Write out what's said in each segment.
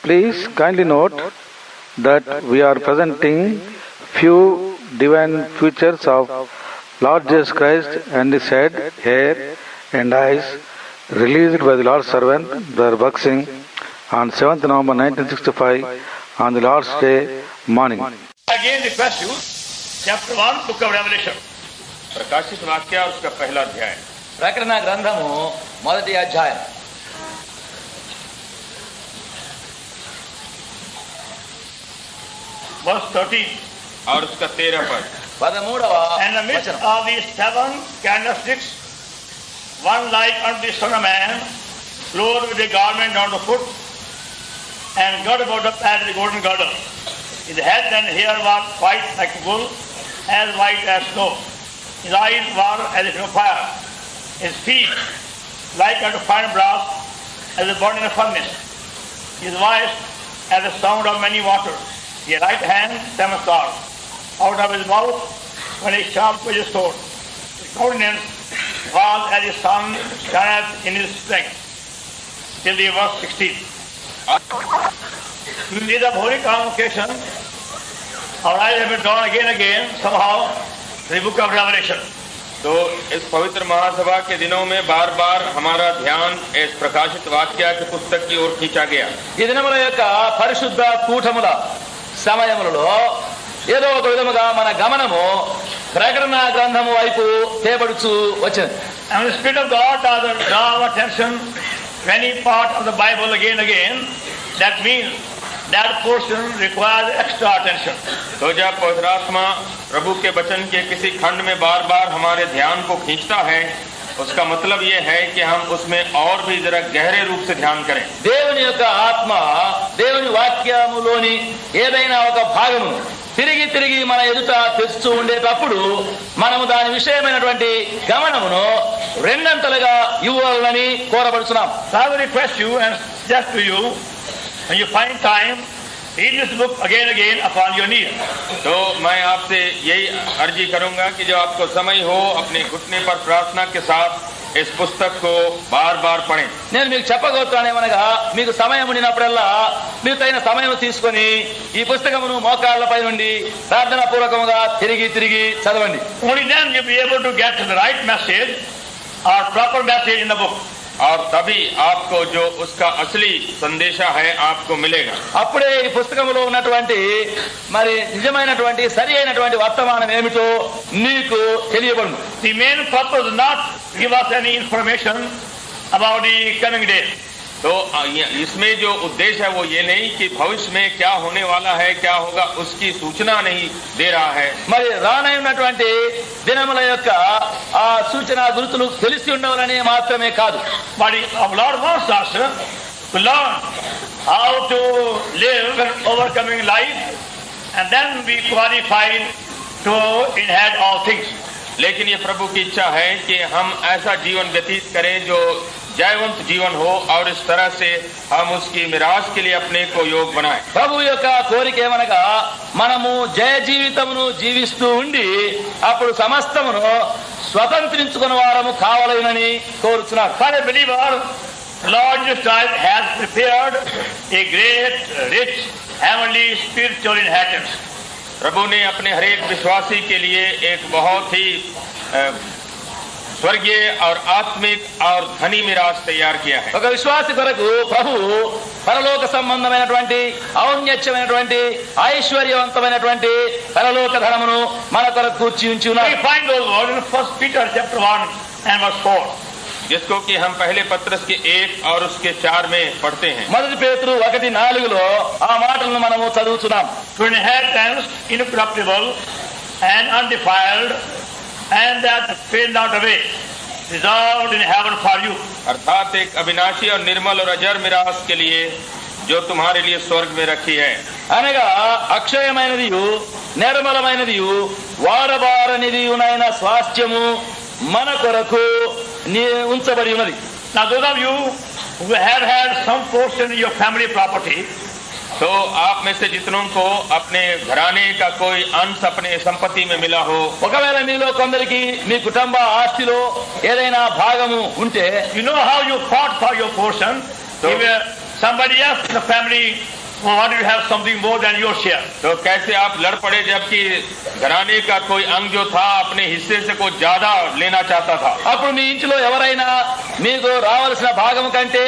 Please kindly note that we are presenting few divine features of Lord Jesus Christ and his head, hair and eyes released by the Lord's servant, Brother Bhakt Singh, on 7th November 1965 on the Lord's Day morning. Again request you, chapter 1, book of Revelation. प्रकाशित वाक्य उसका पहला अध्याय ప్రకటన గ్రంథము మొదటి అధ్యాయం verse 13 और उसका 13 पद 13వ And the midst వచనం. of these 7 candlesticks, one like unto the Son of Man, clothed with a garment down the foot, and girded about the path with a golden girdle. His head and hair were white like wool, as white as snow. His eyes were as if of fire. His feet like unto fine brass, as a burning furnace. His voice as the sound of many waters. His right hand 7 stars. Out of his mouth went a sharp edged sword. His countenance was as the sun shineth in his strength. Till the verse 16. In the holy convocation, our eyes have been drawn again, somehow, to the book of Revelation. तो इस पवित्र महासभा के दिनों में बार बार हमारा ध्यान इस प्रकाशित वाक्य की पुस्तक की ओर खींचा गया। ఈ దినముల యొక్క పరిశుద్ధ కూటముల సమయములలో ఏదో ఒక విధముగా మన గమనము ప్రకటన గ్రంథము వైపు తేబడుచు వచ్చింది. And the Spirit of God does draw our attention to any part of the Bible again. That means that portion requires extra attention. तो जब पवित्र आत्मा प्रभु के वचन के किसी खंड में बार बार हमारे ध्यान को खींचता है, उसका मतलब ये है कि हम उसमें और भी जरा गहरे रूप से ध्यान करें। దేవుని యొక్క ఆత్మ దేవుని వాక్యములోని ఏదైనా ఒక భాగము తిరిగి తిరిగి మన ఎదుట తెస్తూ ఉండేటప్పుడు మనము దాని విషయమైనటువంటి గమనమును రెండంతలుగా ఇవ్వాలని కోరబడుచున్నాం. So I will request you and suggest to you, when you find time, read this book again upon your knees. तो मैं आपसे यही अर्जी करूंगा कि जब आपको समय हो अपने घुटने पर प्रार्थना के साथ इस पुस्तक को बार बार पढ़ें। నేను మీకు చెప్పగలుగుతానేమనగా మీకు సమయం ఉండినప్పుడల్లా మీరు తగిన సమయం తీసుకొని ఈ పుస్తకమును మోకాళ్ళపై నుండి ప్రార్థనా పూర్వకముగా తిరిగి తిరిగి చదవండి. Only then you'll be able to get the right message or proper message in the book. और तभी आपको जो उसका असली संदेशा है आपको मिलेगा। అప్పుడే ఈ పుస్తకములో ఉన్నటువంటి మరి నిజమైనటువంటి సరి అయినటువంటి వర్తమానం ఏమిటో నీకు తెలియబడును. The main purpose is not to give us any information about the coming day. तो इसमें जो उद्देश्य है वो ये नहीं कि भविष्य में क्या होने वाला है, क्या होगा, उसकी सूचना नहीं दे रहा है। మరి రానైనటువంటి దినముల యొక్క ఆ సూచన గుర్తులు తెలిసి ఉండవాలని మాత్రమే కాదు. But our Lord wants us to learn how to live an overcoming life, and then be qualified to inherit all things. लेकिन ये प्रभु की इच्छा है कि हम ऐसा जीवन व्यतीत करें जो जयवंत जीवन हो और इस तरह से हम उसकी मिरास के लिए अपने को योग बनाएं। ప్రభు యొక్క కోరిక ఏమనగా మనము జయ జీవితమును జీవిస్తూ ఉండి అప్పుడు సమస్తమును స్వతంత్రించుకున్న వారము కావాలని కోరుచున్నారు. For a believer, Lord Jesus Christ has prepared a great, rich, heavenly, spiritual inheritance. प्रभु ने अपने हरेक विश्वासी के लिए एक बहुत ही स्वर्गीय और आत्मिक और धनी मिरास तैयार किया है। ఒక విశ్వాసి కొరకు ప్రభు పరలోక సంబంధమైనటువంటి ఔన్నత్యమైనటువంటి ఐశ్వర్యవంతమైనటువంటి పరలోక ధనమును మన కొరకు కూర్చి ఉంచి We ఉన్నారు. find those words in 1 Peter chapter 1 and verse 4. जिसको कि हम पहले पत्रस के 1 और उसके 4 में पढ़ते हैं। మొదటి పేతురు 1:4లో ఆ మాటలను మనము చదువుతున్నాం. To inheritance incorruptible and undefiled, and that fade not away, reserved in heaven for you. अर्थात एक अविनाशी और निर्मल और अजर मिरास के लिए जो तुम्हारे लिए स्वर्ग में रखी है। అనగా అక్షయమైనదియు నిర్మలమైనదియు వాడబారనిదియునైన స్వాస్థ్యము మన కొరకు ఉంచబడి ఉన్నది. Now those of you who have had some portion in your family property, तो आप में से जितनों को अपने घराने का कोई अंश अपने संपत्ति में मिला हो, ఒకవేళ మీలో కొందరికి మీ కుటుంబ ఆస్తిలో ఏదైనా భాగము ఉంటే you know how you fought for your portion. You were somebody else in the family wanted to have something more than your share. तो कैसे आप लड़ पड़े जबकि घराने का कोई अंग जो था अपने हिस्से से कुछ ज्यादा लेना चाहता था। అప్పుడు మీ ఇంట్లో ఎవరైనా మీకు రావాల్సిన భాగం కంటే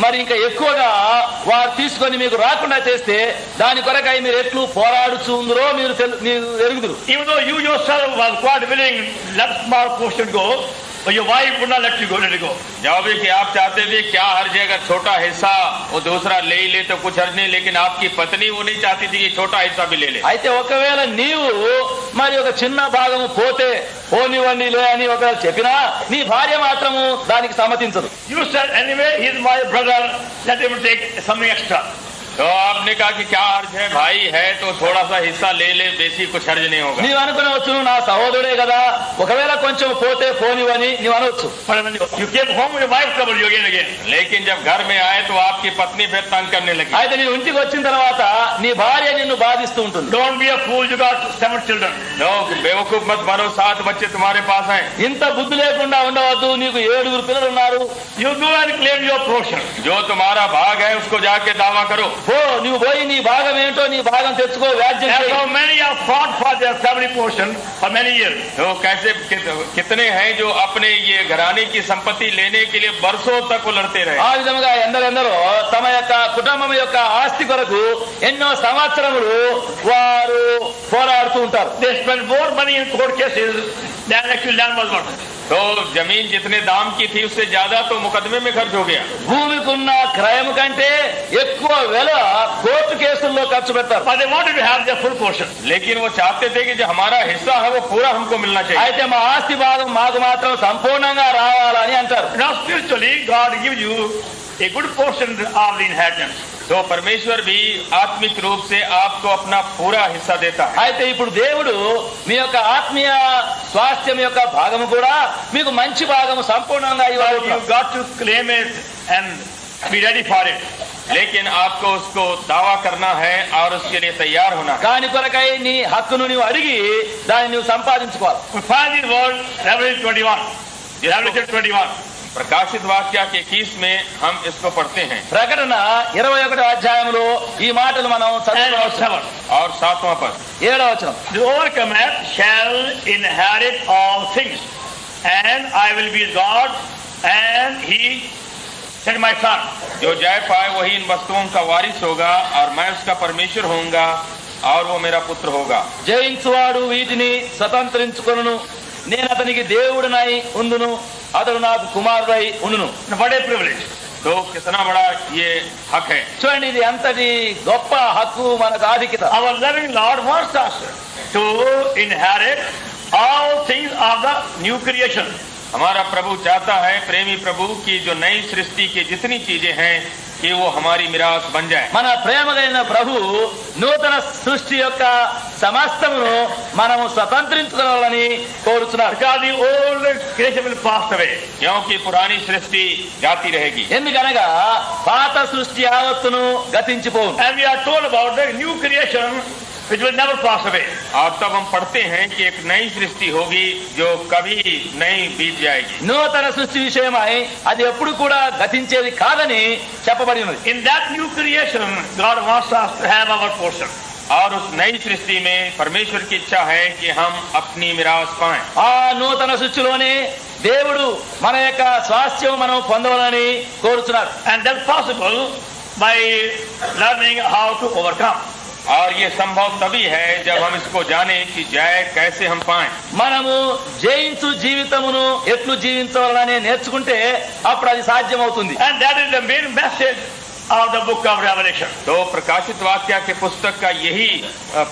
మరి ఇంకా ఎక్కువగా వారు తీసుకొని మీకు రాకుండా చేస్తే దాని కొరకై మీరు ఎట్లు పోరాడుచుందరో మీరు ఎరుగుదురు. Even though you yourself was quite willing let small portion go, but your wife would not let you go, let it go. जवाब है कि आप चाहते थे क्या हर जगह छोटा हिस्सा वो दूसरा ले ही ले तो कुछ हर्ज नहीं, लेकिन आपकी पत्नी वो नहीं चाहती थी कि छोटा हिस्सा भी ले ले। అయితే ఒకవేళ నీవు మరి ఒక చిన్న భాగము పోతే పోనివ్వండి లే అని ఒకవేళ చెప్పినా నీ భార్య మాత్రము దానికి సమ్మతించదు. You said anyway he is my brother, let him take something extra. तो आपने कहा कि क्या हर्ज है, भाई है तो थोड़ा सा हिस्सा ले ले, बेसी कुछ हर्ज नहीं होगा। నీవు అనుకునవచ్చు నా సహోదరుడే కదా ఒకవేళ కొంచెం పోతే పోనివ్వని నీవు అనవచ్చు. But when you came home with your wife trouble you again. लेकिन जब घर में आए तो आपकी पत्नी फिर तंग करने लगी। అయితే నీ ఇంటికి వచ్చిన తర్వాత నీ భార్య నిన్ను బాధిస్తూ ఉంటుంది. Don't be a fool, you got 7 children. लोग बेवकूफ मत बनो, 7 बच्चे तुम्हारे पास हैं। ఇంత బుద్ధి లేకుండా ఉండవద్దు, నీకు 7 పిల్లలు ఉన్నారు. You go and claim your portion. जो तुम्हारा भाग है उसको जाके दावा करो। పో నువ్వు పోయి నీ భాగం ఏంటో నీ భాగం తెచ్చుకో, వ్యాజ్యం And చేయి. so many have fought for their family portion for many years. तो कैसे कितने हैं जो अपने ये घराने की संपत्ति लेने के लिए बरसों तक वो लड़ते रहे। ఆ విధముగా ఎందరెందరో తమ యొక్క కుటుంబం యొక్క ఆస్తి కొరకు ఎన్నో సంవత్సరములు వారు పోరాడుతూ ఉంటారు. They spent more money in court cases than actually land was worth. तो जमीन जितने दाम की थी उससे ज्यादा तो मुकदमे में खर्च हो गया। భూమికి ఉన్న క్రయం కంటే ఎక్కువ వెల కోర్టు కేసుల్లో ఖర్చు పెడతారు. But they wanted to have their full portion. लेकिन वो चाहते थे कि जो हमारा हिस्सा है वो पूरा हमको मिलना चाहिए। అయితే మా ఆస్తి భాగం మాకు మాత్రం సంపూర్ణంగా రావాలని అంటారు. Now spiritually God gives you a good portion of the inheritance. तो परमेश्वर भी आत्मिक रूप से आपको अपना पूरा हिस्सा देता है। అయితే ఇప్పుడు దేవుడు మీ యొక్క ఆత్మీయ స్వాస్థ్యం యొక్క భాగము కూడా మీకు మంచి భాగము సంపూర్ణంగా So ఇవ్వాలి. you got to claim it and be ready for it. लेकिन आपको उसको दावा करना है और उसके लिए तैयार होना है। దాని కొరకై నీ హక్కును నువ్వు అడిగి దాన్ని నువ్వు సంపాదించుకోవాలి. We find this word Revelation 21. Revelation 21. प्रकाशित वाक्य के 21 में हम इसको पढ़ते हैं ప్రకటన 21వ అధ్యాయంలో ఈ మాటలు మనం And చదువుకోవచ్చు. 7. और 7वां पद। 7వ వచనం. The overcomer shall inherit all things, and I will be his God, and he shall be my son. जो जय पाए वही इन वस्तुओं का वारिस होगा और मैं उसका परमेश्वर होऊंगा और वो मेरा पुत्र होगा। జయించువాడు వీటిని స్వతంత్రించుకొనును, నేను అతనికి దేవుడినై ఉందును, అతడు నాకు కుమారుడై ఉండును. What a privilege. तो कितना बड़ा ये हक है। చూడండి ఇది ఎంతటి గొప్ప హక్కు మనకు ఆధిక్యత. Our loving Lord wants us to inherit all things of the new creation. हमारा प्रभु चाहता है, प्रेमी प्रभु, की जो नई सृष्टि की जितनी चीजें हैं कि वो हमारी मिरास बन जाए। మన ప్రేమ కలిగిన ప్రభు నూతన సృష్టి యొక్క సమస్తమును మనము స్వతంత్రించుకోవాలని కోరుచున్నారు. Because the old creation will pass away. क्योंकि पुरानी सृष्टि जाती रहेगी। ఎందుకనగా పాత సృష్టి యావత్తును గతించిపోవు. And we are told about the new creation which will never pass away. और तब हम पढ़ते हैं कि एक नई सृष्टि होगी जो कभी नहीं बीत जाएगी। నూతన సృష్టి విషయమై అది ఎప్పుడు కూడా గతించేది కాదని చెప్పబడి ఉన్నది. In that new creation, God wants us to have our portion. और उस नई सृष्टि में परमेश्वर की इच्छा है कि हम अपनी मिरास पाएं। ఆ నూతన సృష్టిలోనే దేవుడు మన యొక్క స్వాస్థ్యం మనం పొందవాలని కోరుచున్నారు. And that's possible by learning how to overcome. और ये संभव तभी है जब हम इसको जाने कि जय कैसे हम पाएं। మనము జయించు జీవితమును ఎట్లు జీవించవాలని నేర్చుకుంటే అప్పుడు అది సాధ్యమవుతుంది. And that is the main message of the book of Revelation. तो प्रकाशित वाक्य के पुस्तक का यही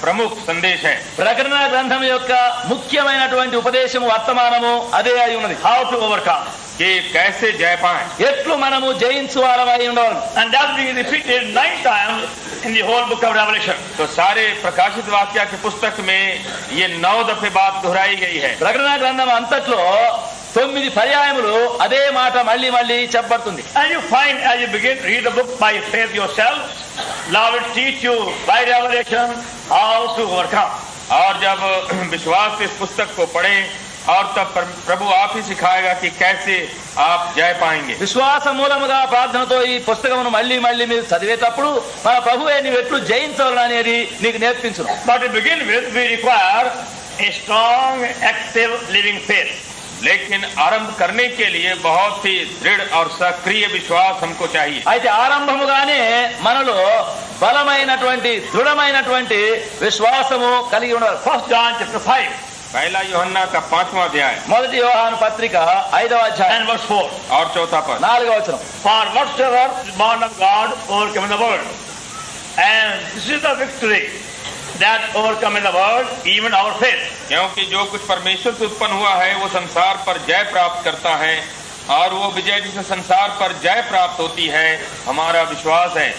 प्रमुख संदेश है। ప్రకటన గ్రంథం యొక్క ముఖ్యమైనటువంటి ఉపదేశము వర్తమానము అదే అయి ఉన్నది. How to overcome. कि कैसे जय पाएं। ఎట్లు మనము జయించు వారమై ఉండవాలి. And that's being repeated 9 times in the whole book of Revelation. तो सारे प्रकाशित वाक्य के पुस्तक में ये 9 दफे बात दोहराई गई है। ప్రకటన గ్రంథం అంతట్లో 9 పర్యాయములు అదే మాట మళ్ళీ మళ్ళీ చెప్పబడుతుంది. And you find as you begin to read the book by faith yourself, Lord will teach you by revelation how to overcome. और जब विश्वास से इस पुस्तक को पढ़ें और तब प्रभु आप ही सिखाएगा कि कैसे आप जय पाएंगे। విశ్వాస మూలముగా ప్రార్థనతో ఈ పుస్తకమును మళ్ళీ మళ్ళీ మీరు చదివేటప్పుడు మన ప్రభువే నీవు ఎట్లు జయించవలను అనేది నీకు నేర్పించును. But to begin with, we require a strong, active, living faith. लेकिन आरंभ करने के लिए बहुत ही दृढ़ और सक्रिय विश्वास हमको चाहिए। అయితే ఆరంభముగానే మనలో బలమైనటువంటి దృఢమైనటువంటి విశ్వాసము కలిగి ఉండాలి. 1 John chapter 5 पहला यूहन्ना का 5वां अध्याय మొదటి యోహాను పత్రిక 5వ అధ్యాయం and verse 4. और 4 पद। 4వ వచనం. For whatsoever is born of God overcometh the world. And this is the victory that overcometh the world, even our faith. क्योंकि जो कुछ परमेश्वर से उत्पन्न हुआ है वो संसार पर जय प्राप्त करता है, और वो विजय जिसे संसार पर जय प्राप्त होती है हमारा विश्वास है।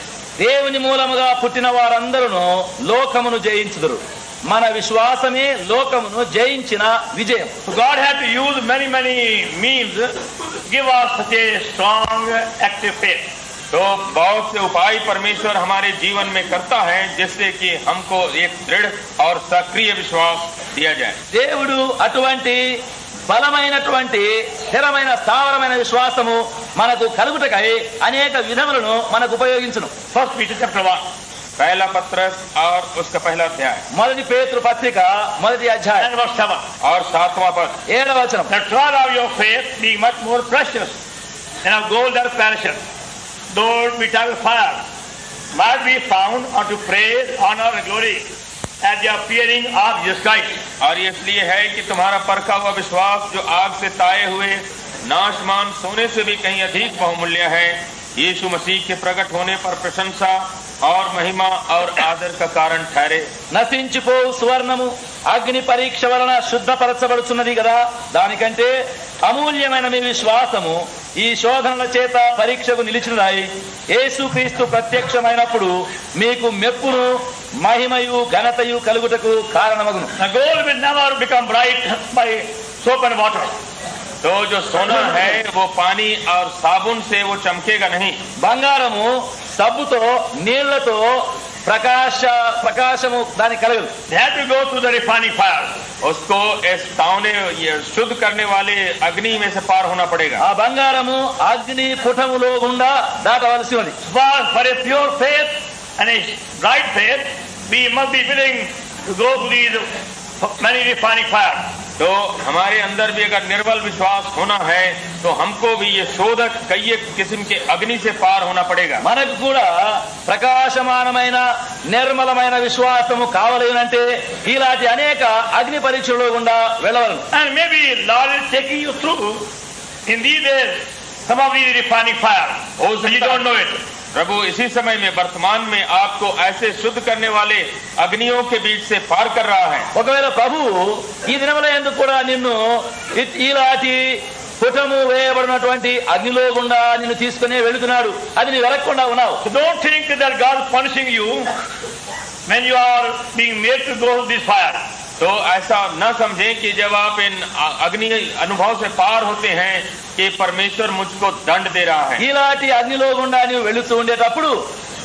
దేవుని మూలముగా పుట్టిన వారందరూ లోకమును జయించుదురు. మన విశ్వాసమే లోకమును జయించిన విజయం. So God had to use many means to give us such a strong, active faith. तो बहुत से उपाय परमेश्वर हमारे जीवन में करता है जिससे कि हमको एक दृढ़ और सक्रिय विश्वास दिया जाए। దేవుడు అటువంటి బలమైనటువంటి స్థిరమైన స్థావరమైన విశ్వాసము మనకు కలుగుటకై అనేక విధములను మనకు ఉపయోగించును. 1 Peter chapter 1 पहला पत्रस और उसका पहला अध्याय మొదటి పేతురు పత్రిక మొదటి అధ్యాయం and verse 7. और 7वां पद। 7వ వచనం. The trial of your faith being much more precious than of gold that perisheth, though it be tried with fire, might be found unto praise, honor, and glory at the appearing of Jesus Christ. और ये इसलिए है कि तुम्हारा परखा हुआ विश्वास जो आग से ताए हुए नाशमान सोने से भी कहीं अधिक बहुमूल्य है, यीशु मसीह के प्रकट होने पर प्रशंसा और महिमा और आदर का कारण ठहरे। నశించిపోవు సువర్ణము అగ్ని పరీక్ష వలన శుద్ధపరచబడుచున్నది కదా, దానికంటే అమూల్యమైన మీ విశ్వాసము ఈ శోధనల చేత పరీక్షకు నిలిచినదాయి. యేసుక్రీస్తు ప్రత్యక్షమైనప్పుడు మీకు మెప్పును మహిమయు ఘనతయు కలుగుటకు కారణమగును. The gold will never become bright by soap and water. तो जो सोना है वो पानी और साबुन से वो चमकेगा नहीं। బంగారము సబ్బుతో నీళ్లతో ప్రకాశము దానికి కలగదు. They have to go through the refining fire. उसको इस तावने ये शुद्ध करने वाले अग्नि में से पार होना पड़ेगा। ఆ బంగారము అగ్ని పుటములో గుండా దాటవలసి ఉంది. For a pure faith and a bright faith, we must be willing to go through these many refining fire. तो हमारे अंदर भी अगर निर्बल विश्वास होना है तो हमको भी ये शोधक कई किस्म के अग्नि से पार होना पड़ेगा। మనకు కూడా ప్రకాశమానమైన నిర్మలమైన విశ్వాసము కావాలంటే ఇలాంటి అనేక అగ్ని పరీక్షల్లో గుండా వెళ్ళవలను. And maybe Lord is taking you through in these days some of these refining fire. Oh, so you don't know it. प्रभु इसी समय में वर्तमान में आपको ऐसे शुद्ध करने वाले अग्नियों के बीच से पार कर रहा है। ఒకవేళ ప్రభు ఈ దినముల యందు కూడా నిన్ను ఇలాంటి పుటము వేయబడినటువంటి అగ్నిలో గుండా నిన్ను తీసుకునే వెళుతున్నాడు, అది నీ వెరగకుండా ఉన్నావు. So don't think that God is punishing you when you are being made to go through this fire. तो ऐसा न समझें कि जब आप इन अग्नि अनुभव से पार होते हैं कि परमेश्वर मुझको दंड दे रहा है। ఇలాంటి అగ్నిలో గుండా నీవు వెళుతూ ఉండేటప్పుడు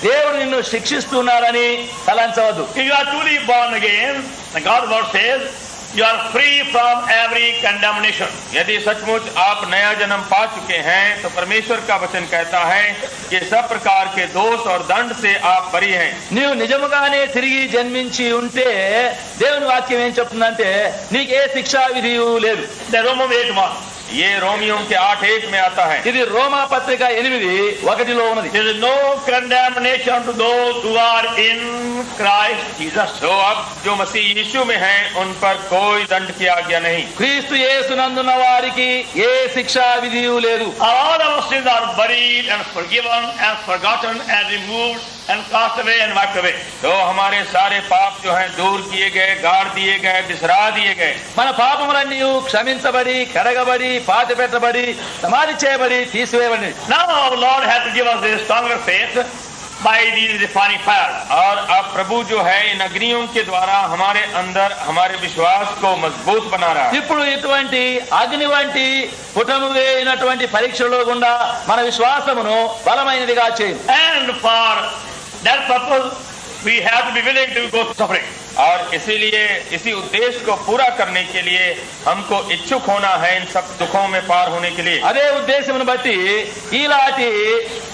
దేవుడు నిన్ను శిక్షిస్తున్నాడని తలంచవద్దు. If you are truly born again, the God's word says you are free from every condemnation. यदि सचमुच आप नया जन्म पा चुके हैं तो परमेश्वर का वचन कहता है कि सब प्रकार के दोष और दंड से आप बरी हैं। నీవు నిజముగానే తిరిగి జన్మించి ఉంటే దేవుని వాక్యం ఏం చెప్తుందంటే నీకు ఏ శిక్షా విధియు లేదు. The Romans 8:1. ये रोमियो के 8:1 में आता है। ఇది రోమా పత్రిక 8:1 ఉన్నది. There is no condemnation to those who are in Christ Jesus. तो अब जो मसीह यीशु में हैं उन पर कोई दंड की आज्ञा नहीं। క్రీస్తు యేసునందున్న వారికి ఏ శిక్షా విధియు లేదు. All our sins are buried and forgiven and forgotten and removed and cast away and wiped away. तो हमारे सारे पाप जो हैं दूर किए गए, गाड़ दिए गए, बिसरा दिए गए। మన పాపములన్నీ క్షమించబడి కడగబడి పాతి పెట్టబడి సమాధి చేయబడి తీసివేయబడి. Now our Lord has to give us a stronger faith by these refining fire. और अब प्रभु जो है इन अग्नियों के द्वारा हमारे अंदर हमारे विश्वास को मजबूत बना रहा है। ఇప్పుడు ఇటువంటి అగ్ని వంటి పుటము వేయినటువంటి పరీక్షలో గుండా మన విశ్వాసమును బలమైనదిగా చేయి. And for that purpose we have to be willing to go through suffering. और इसीलिए इसी उद्देश्य को पूरा करने के लिए हमको इच्छुक होना है इन सब दुखों में पार होने के लिए. అదే ఉద్దేశమును బట్టి ఇలాంటి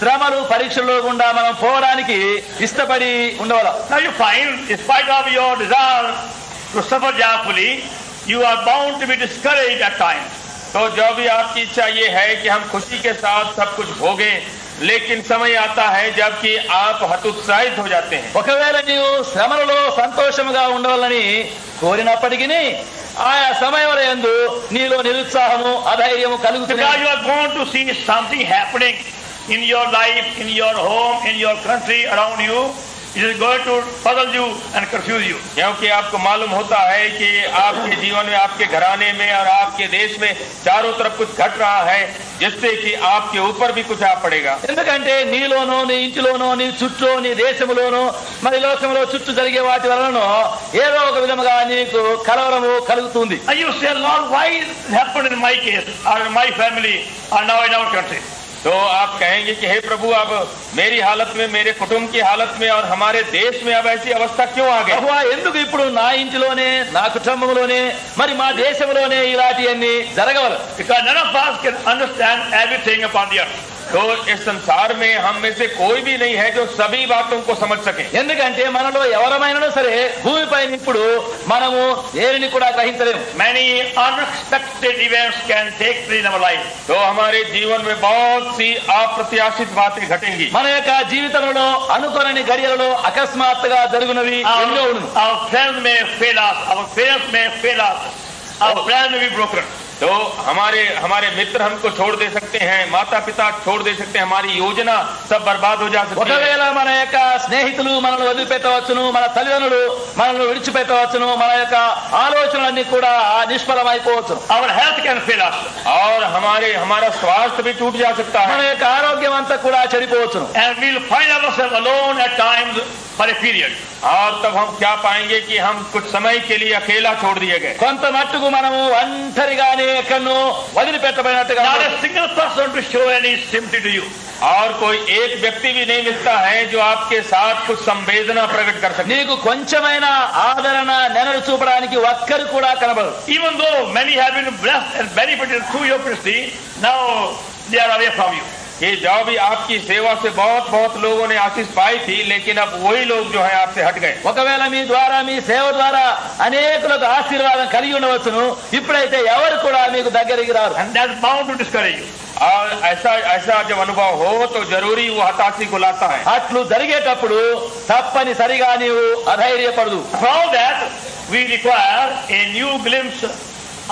శ్రమలు పరీక్షల్లో గుండా మనం పోవడానికి ఇష్టపడి ఉండవాలి. Now you find, in spite of your desire to suffer joyfully, you are bound to be discouraged at times. तो जो भी आपकी इच्छा ये है कि हम खुशी के साथ सब कुछ भोगें, लेकिन समय आता है जबकि आप हतोत्साहित हो जाते हैं. ఒకవేళ నీవు శ్రమలలో సంతోషముగా ఉండవాలని కోరినప్పటికీ ఆయా సమయంలో యందు నీలో నిరుత్సాహము అధైర్యము కలుగుతుంది. Because you are going to see something happening in your life, in your home, in your country, around you. It is going to puzzle you and confuse you. क्योंकि आपको मालूम होता है कि आपके जीवन में, आपके घराने में और आपके देश में चारों तरफ कुछ घट रहा है जिससे कि आपके ऊपर भी कुछ आ पड़ेगा. ఎందుకంటే నీలోనో నీ ఇంటిలోనో నీ చుట్టూ నీ దేశములోనో మరి లోకంలో చుట్టూ జరిగే వాటి వలన ఏదో ఒక విధముగా నీకు కలవరము కలుగుతుంది. And you say, Lord, why it happened in my case or in my family or now in our country? तो आप कहेंगे कि हे प्रभु, अब मेरी हालत में, मेरे कुटुंब की हालत में और हमारे देश में अब ऐसी अवस्था क्यों आ गई? ప్రభువా ఎందుకు ఇప్పుడు నా ఇంటిలోనే నా కుటుంబంలోనే మరి మా దేశంలోనే ఇలాంటివన్నీ జరగవలదు? Because none of us can understand everything upon the earth. तो इस संसार में हम में से कोई भी नहीं है जो सभी बातों को समझ सके. ఎందుకంటే మనలో ఎవరమైనా సరే భూమిపైన ఇప్పుడు మనము ఏరిని కూడా గ్రహించలేము. Many unexpected events can take place in our life. तो हमारे जीवन में बहुत सी अप्रत्याशित बातें घटेंगी. మన యొక్క జీవితంలో అనుకోని గడియలలో అకస్మాత్తుగా జరుగునవి ఎన్నో ఉండును. Our friends may fail us, our parents may fail us, our plans may be broken. तो हमारे मित्र हमको छोड़ दे सकते हैं, माता पिता छोड़ दे सकते हैं, हमारी योजना सब बर्बाद हो जा सकती है. ఒకవేళ మన యొక్క స్నేహితులు మనల్ని వదిలిపెట్టవచ్చును, మన తల్లిదండ్రులు మనల్ని విడిచిపెట్టవచ్చును, మన యొక్క ఆలోచనలన్నీ కూడా నిష్ఫలమైపోవచ్చును. Our health can fail us. और हमारा स्वास्थ्य भी टूट जा सकता మన है. యొక్క ఆరోగ్యం అంతా కూడా చెడిపోవచ్చును. And we'll find ourselves alone at times for a period. और तब हम क्या पाएंगे कि हम कुछ समय के लिए अकेला छोड़ दिए गए. కొంత మట్టుకు మనము ఒంటరిగానే ఎక్కడో వదిలిపెట్టబడినట్టుగా Not a single person to show any sympathy to you. और कोई एक व्यक्ति भी नहीं मिलता है जो आपके साथ कुछ संवेदना प्रकट कर सके. నీకు కొంచెమైన ఆదరణ నెనరు చూపడానికి ఒక్కరు కూడా కనబడరు. Even though many have been blessed and benefited through your ministry, now they are away from you. कि जो भी आपकी सेवा से बहुत लोगों ने आशीष पाई थी, लेकिन अब वही लोग जो है आपसे हट गए. ఒకవేళ మీ ద్వారా మీ సేవ ద్వారా అనేకులకు ఆశీర్వాదం కలిగి ఉండవచ్చును, ఇప్పుడైతే ఎవరు కూడా మీకు దగ్గరికి రారు. And that's bound to discourage you. और ऐसा जब अनुभव हो तो जरूरी वो हताशी को लाता है. అట్లు జరిగేటప్పుడు తప్పనిసరిగా నీవు అధైర్యపడదు. From that, we require a new glimpse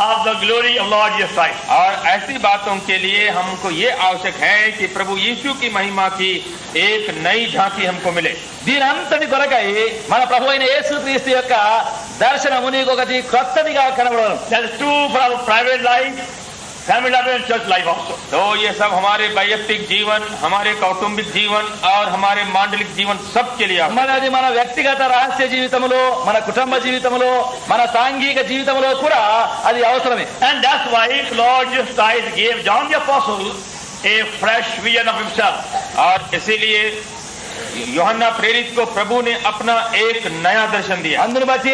of the glory of Lord Jesus Christ. और ऐसी बातों के लिए हमको ये आवश्यक है कि प्रभु यीशु की महिमा की एक नई झांकी हमको मिले. దీని అంతటి కొరకై మన ప్రభు అయిన యేసుక్రీస్తు యొక్క దర్శనము నీకు ఒకటి కొత్తదిగా కనబడను. That is true for our private life, family life and church life also. तो ये सब हमारे वैयक्तिक जीवन, हमारे कौटुंबिक जीवन और हमारे मांडलिक जीवन सब के लिए आवश्यक. మరి అది మన వ్యక్తిగత రహస్య జీవితంలో, మన కుటుంబ జీవితంలో, మన సాంఘిక జీవితంలో కూడా అది అవసరమే. And that's why Lord Jesus Christ gave John the Apostle a fresh vision of himself. और इसीलिए यूहन्ना प्रेरित को प्रभु ने अपना एक नया दर्शन दिया. అందుని బట్టి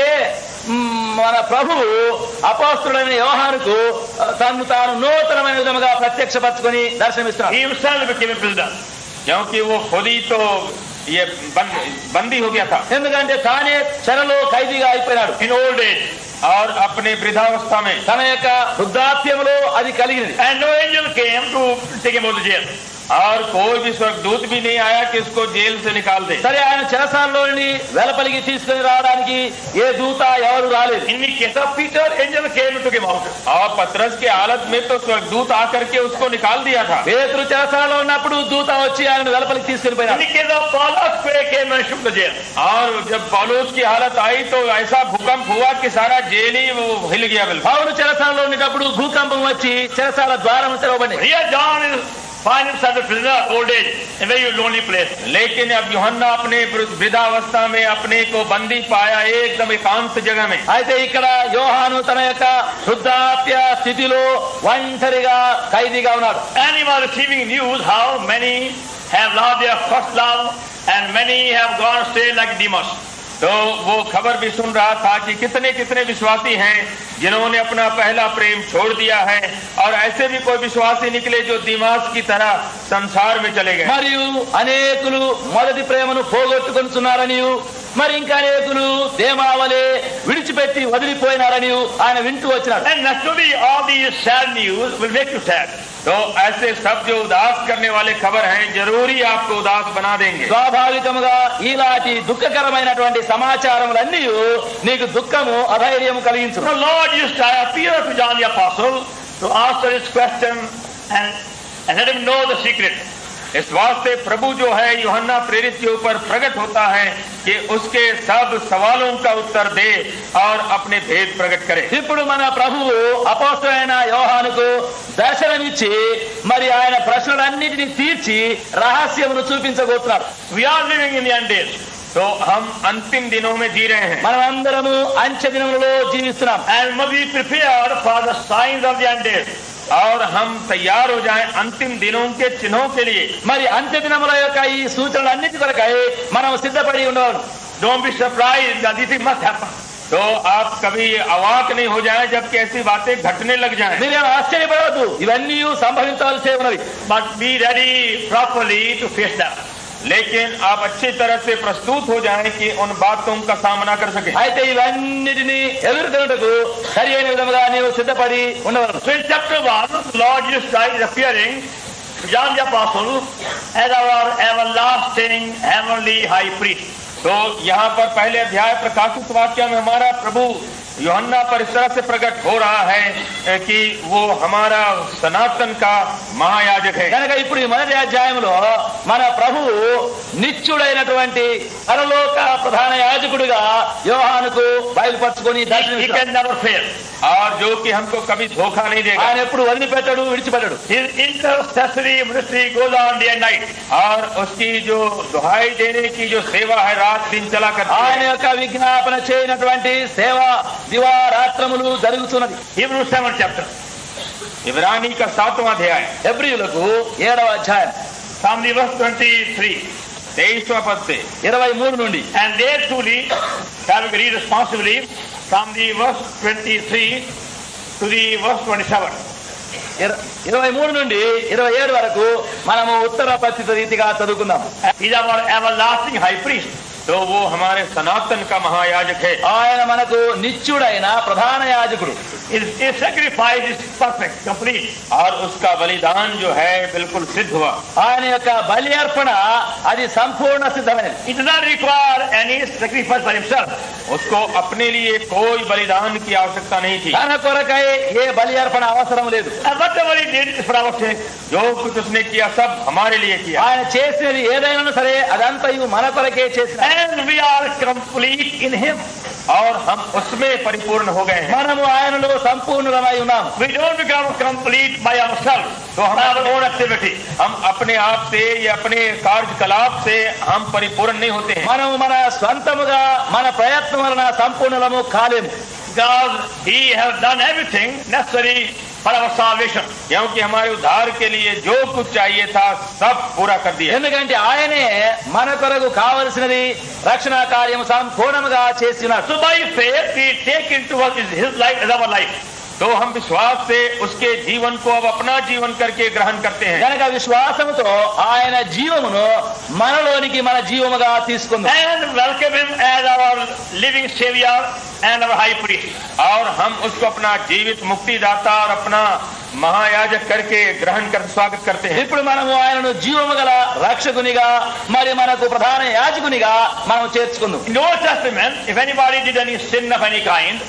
మన ప్రభువు అపోస్తలుడైన యోహానుకు తను తాను నూతనమైన విధముగా ప్రత్యక్షపరచుకొని దర్శనమిస్తున్నాడు. He himself became a prisoner. क्योंकि वो खुद ही तो ये बंदी हो गया था. ఎందుకంటే తానే చెరలో ఖైదీగా అయిపోయినాడు. In old age. और अपने वृद्धावस्था में తన యొక్క వృద్ధాప్యంలో అది కలిగినది. And no angel came to take him out of the jail. और कोई भी स्वर्गदूत भी नहीं आया कि उसको जेल से निकाल दे. సరే, ఆయన చెరసాలలో నుండి వెలుపలికి తీసుకుని రావడానికి ఏ దూత ఎవరు రాలేదు. In the case of Peter, angel came to take him out. और पतरस की हालत में तो स्वर्गदूत आकर के उसको निकाल दिया था. పేతురు చెరసాలలో ఉన్నప్పుడు దూత వచ్చి ఆయన వెలుపలికి తీసుకుని In పోయినాడు. the case of Paul, earthquake came and shook the jail. और जब पौलुस की हालत आई तो ऐसा भूकंप हुआ कि सारा जेल ही वो हिल गया. बिल्कुल పౌలు చెరసాలలో ఉండేటప్పుడు భూకంపం వచ్చి చెరసాల ద్వారం తెరవబడింది. Here John is find himself a prisoner, old age, a very lonely place. लेकिन अब यूहन्ना अपने वृद्धावस्था में अपने को बंदी पाया एकदम एकांत जगह में. అయితే ఇక్కడ యోహాను తన యొక్క వృద్ధాప్య స్థితిలో ఒంటరిగా ఖైదీగా ఉన్నాడు. And he was receiving news how many have lost their first love and many have gone astray like demons. तो वो खबर भी सुन रहा था कि कितने कितने विश्वासी हैं जिन्होंने अपना पहला प्रेम छोड़ दिया है, और ऐसे भी कोई विश्वासी निकले जो दिमाग की तरह संसार में चले गए। మరియు అనేకులు మొదటి ప్రేమను పోగొట్టుకొనుచున్నారని, మరి ఇంకా అనేకులు దేమావలే విడిచిపెట్టి వదిలిపోయినారని ఆయన వింటూ వచ్చినాడు. And naturally all these sad news will make you sad. तो ऐसे सब जो उदास करने वाले खबर हैं जरूरी आपको उदास बना देंगे। స్వాభావికముగా ఇలాంటి దుఃఖకరమైనటువంటి సమాచారములన్నీ నీకు దుఃఖము అధైర్యము కలిగించును. The Lord used to appear to John the Apostle to answer his question and let him know the secret. इस वास्ते प्रभु जो है यूहन्ना प्रेरित के ऊपर प्रकट होता है कि उसके सब सवालों का उत्तर दे और अपने भेद प्रकट करे। ఇప్పుడు మన ప్రభువు అపోస్తలుడైన యోహానుకు దర్శనమిచ్చి మరి ఆయన ప్రశ్నలన్నిటినీ తీర్చి రహస్యమును చూపించబోతున్నాడు. We are living in the end days. तो हम अंतिम दिनों में जी रहे हैं, మనమందరము అంత్య దినములలో జీవిస్తున్నాం. And must be prepared for the signs of the end days. और हम तैयार हो जाएं अंतिम दिनों के चिन्हों के लिए। మరి అంత్య దినముల యొక్క ఈ సూచనలన్నిటి కొరకై మనం సిద్ధపడి ఉండవాలి. Don't be surprised that this must happen. तो आप कभी अवाक नहीं हो जाएं जबकि ऐसी बातें घटने लग जाएं। మీరేం ఆశ్చర్యపడవద్దు, ఇవన్నీ సంభవించవలసి ఉన్నవి. But be ready properly to face them. लेकिन आप अच्छी तरह से प्रस्तुत हो जाएं कि उन बातों का सामना कर सकें। అయితే ఇవన్నిటిని ఎదుర్కొనుటకు సరి అయిన విధముగా నీవు సిద్ధపడి ఉండవలను. So in chapter 1, Lord Jesus Christ is appearing to John the Apostle as our everlasting heavenly high priest. तो यहाँ पर पहले अध्याय प्रकाशित वाक्य में हमारा प्रभु यूहन्ना पर इस तरह से प्रकट हो रहा है कि वो हमारा सनातन का महायाजक है। కనుక ఇప్పుడు ఈ మొదటి అధ్యాయంలో మన ప్రభువు నిత్యుడైనటువంటి పరలోక ప్రధాన యాజకుడిగా యోహానుకు బయలుపరచుకొని He దర్శనమిస్తాడు. can never fail. और जो कि हमको कभी धोखा नहीं देगा। ఆయన ఎప్పుడు వదిలిపెట్టడు, విడిచిపెట్టడు. His intercessory ministry goes on day and night. और उसकी जो दुहाई देने की जो सेवा है रात दिन चला करती ఆయన है। యొక్క విజ్ఞాపన చేయనటువంటి సేవ దివారాత్రములు జరుగుతున్నది. Hebrews 7 chapter. इब्रानी का 7वां अध्याय హెబ్రీయులకు 7వ అధ్యాయం From the verse 23. 23वां पद से 23 నుండి. And they truly shall we read responsibly from the verse 23 to the verse 27. 23 నుండి 27 వరకు మనము ఉత్తర పత్రిక రీతిగా చదువుకుందాం. He is our everlasting high priest. तो वो हमारे सनातन का महायाजक है। ఆయన మనకు నిత్యుడైన ప్రధాన యాజకుడు. His sacrifice is perfect, complete. और उसका बलिदान जो है बिल्कुल सिद्ध हुआ। ఆయన యొక్క బలి అర్పణ అది సంపూర్ణ సిద్ధమైనది. He does not require any sacrifice for himself. उसको अपने लिए कोई बलिदान की आवश्यकता नहीं थी। తన కొరకై ఏ బలి అర్పణ అవసరం లేదు. And whatever he did is for our sake. जो कुछ उसने किया सब हमारे लिए किया। ఆయన చేసినది ఏదైనా సరే అదంతయు మన కొరకే చేసిన. And we are complete in him. और हम उसमें परिपूर्ण हो गए हैं। మనము ఆయనలో సంపూర్ణమై ఉన్నాము. We don't become complete by ourselves, तो हम by our own activity. हम अपने आप से या अपने कार्यकलाप से हम परिपूर्ण नहीं होते हैं। మనము మన స్వంతముగా మన ప్రయత్నం వలన సంపూర్ణము కాలేము. Because he has done everything necessary for our salvation. क्योंकि हमारे उद्धार के लिए जो कुछ चाहिए था सब पूरा कर दिया। ఎందుకంటే ఆయనే మన కొరకు కావలసినది రక్షణ కార్యము సంపూర్ణముగా చేసినాడు. So by faith we take into us his life as our life. तो हम विश्वास से उसके जीवन को अब अपना जीवन करके ग्रहण करते हैं। కనుక విశ్వాసముతో ఆయన జీవమును మనలోనికి మన జీవముగా తీసుకుందాం. And welcome him as our living savior and our high priest. और हम उसको अपना जीवित मुक्तिदाता और अपना महायाजक करके ग्रहण कर स्वागत करते हैं। ఇప్పుడు మనము ఆయనను జీవము గల రక్షకునిగా మరి మనకు ప్రధాన యాజకునిగా మనం చేర్చుకుందాం. In the Old Testament, if anybody did any sin of any kind,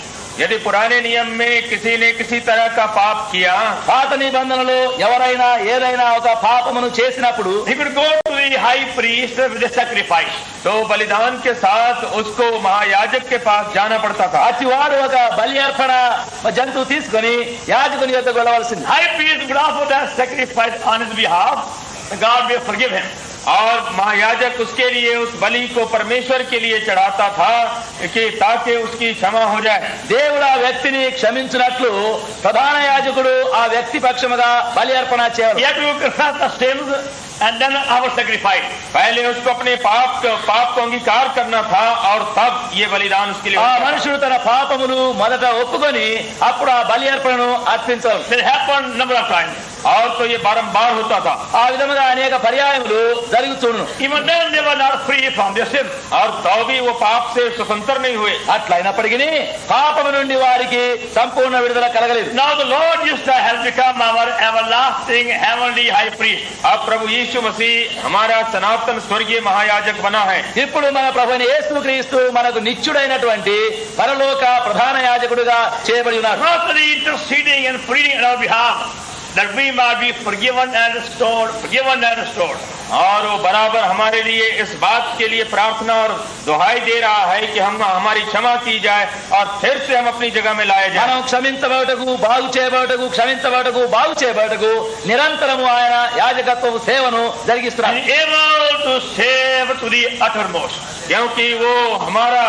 यदि पुराने नियम में किसी ने किसी तरह का पाप किया, పాత నిబంధనలో ఎవరైనా ఏదైనా ఒక పాపమును చేసినప్పుడు he could go to the high priest with a sacrifice. तो बलिदान के साथ उसको महायाजक के पास जाना पड़ता था। అతివాడు ఒక బలి అర్పణ జంతువు తీసుకొని యాజకుని యొద్దకు వెళ్ళవలసింది. High priest would offer that sacrifice on his behalf, and God will forgive him. और महायाजक उसके लिए उस बलि को परमेश्वर के लिए चढ़ाता था कि ताकि उसकी क्षमा हो जाए। దేవుడు ఆ వ్యక్తిని క్షమించినట్లు ప్రధాన యాజకుడు ఆ వ్యక్తి పక్షముగా బలి అర్పణ చేయాలి. He had to confess the sins and then our sacrifice. पहले उसको अपने पाप को अंगीकार करना था और तब ये बलिदान उसके लिए ఆ होता था। మనుషుడు తన పాపమును మొదట ఒప్పుకొని అప్పుడు ఆ బలి అర్పణను అర్పించడం. That happened number of times. और तो ये बारंबार होता था ఆ విధముగా అనేక పర్యాయములు జరుగుతుండును. Even then they were not free from their sin. और तो भी वो पाप से स्वतंत्र नहीं हुए। అట్లయినప్పటికీ పాపము నుండి వారికి సంపూర్ణ విడుదల కలగలేదు. Now the Lord Jesus has become our everlasting heavenly high priest. अब प्रभु यीशु मसीह हमारा सनातन स्वर्गीय महायाजक बना है। ఇప్పుడు మన ప్రభువైన యేసుక్రీస్తు మనకు నిత్యుడైనటువంటి పరలోక ప్రధాన యాజకుడిగా చేయబడి ఉన్నారు. Constantly interceding and pleading on our behalf that we might be forgiven and restored. और वो बराबर हमारे लिए इस बात के लिए प्रार्थना और दुहाई दे रहा है कि हम हमारी क्षमा की जाए और फिर से हम अपनी जगह में लाए जाए। మనం క్షమించబడటకు బాగు చేయబడటకు నిరంతరము ఆయన యాజకత్వపు సేవను జరిగిస్తున్నారు. And able to save to the uttermost. क्योंकि वो हमारा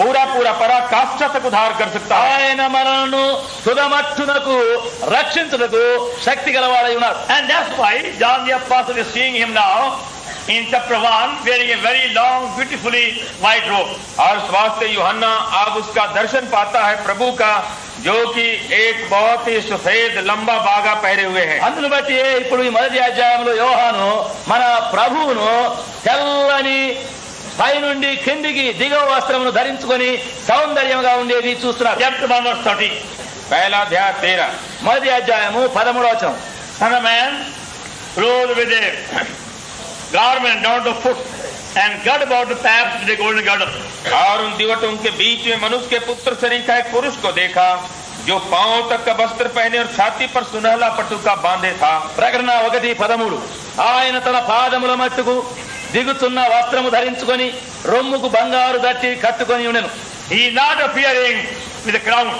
पूरा पराकाष्ठा तक उद्धार कर सकता है। ఆయన మనలను తుదమట్టునకు రక్షించుటకు శక్తి గలవాడై ఉన్నారు. And that's why John the Apostle is seeing him now in chapter 1 wearing a very long beautifully white robe. और इस वास्ते यूहन्ना अब उसका दर्शन पाता है प्रभु का, जो कि एक बहुत ही सफेद लंबा बागा पहरे हुए हैं। అందును బట్టి ఇప్పుడు ఈ మొదటి అధ్యాయంలో యోహాను మన ప్రభువును తెల్లని పై నుండి కిందికి దిగువ వస్త్రమును ధరించుకొని సౌందర్యంగా ఉండేది చూస్తున్నారు. Chapter 1 verse 30. पहला अध्याय 13। మొదటి అధ్యాయము 13వ వచనం. Son of man, clothed with a garment down to foot and girt about the paps with a golden girdle. और उन दिवटों के बीच में मनुष्य के पुत्र शरीर का एक पुरुष को देखा, जो पांव तक का वस्त्र पहने और छाती पर सुनहला पटुका बांधे था। ప్రకటన 1:13. ఆయన తన పాదముల మట్టుకు దిగుతున్న వస్త్రము ధరించుకొని రొమ్ముకు బంగారు దట్టి కట్టుకొని ఉండెను. He is not appearing with a crown.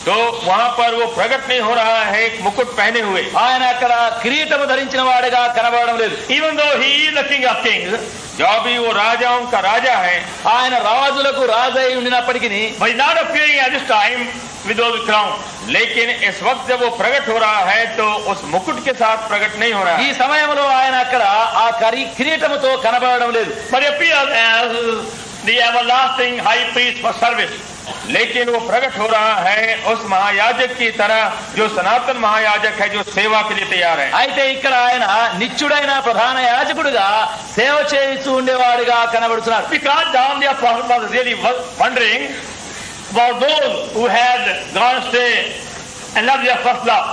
तो वहां पर वो प्रकट नहीं हो रहा है एक मुकुट पहने हुए। ఆయన అక్కడ కిరీటము ధరించిన వాడిగా కనబడడం లేదు. Even though he is the king of kings, जो भी वो राजाओं का राजा है, ఆయన రాజులకు రాజై ఉండినప్పటికీ but he is not appearing at this time with those crown. लेकिन इस वक्त जब वो प्रकट हो रहा है तो उस मुकुट के साथ प्रकट नहीं हो रहा ఈ है। సమయంలో ఆయన అక్కడ ఆ కిరీటముతో కనబడడం లేదు. But he appears as the everlasting high priest for service. लेकिन वो प्रकट हो रहा है उस महायाजक की तरह, जो सनातन महायाजक है, जो सेवा के लिए तैयार है। అయితే ఇక్కడ ఆయన నిత్యుడైన ప్రధాన యాజకుడిగా సేవ చేస్తూ ఉండేవాడిగా కనబడుతున్నాడు. Because John the Apostle was really wondering about those who had gone astray and left their first love.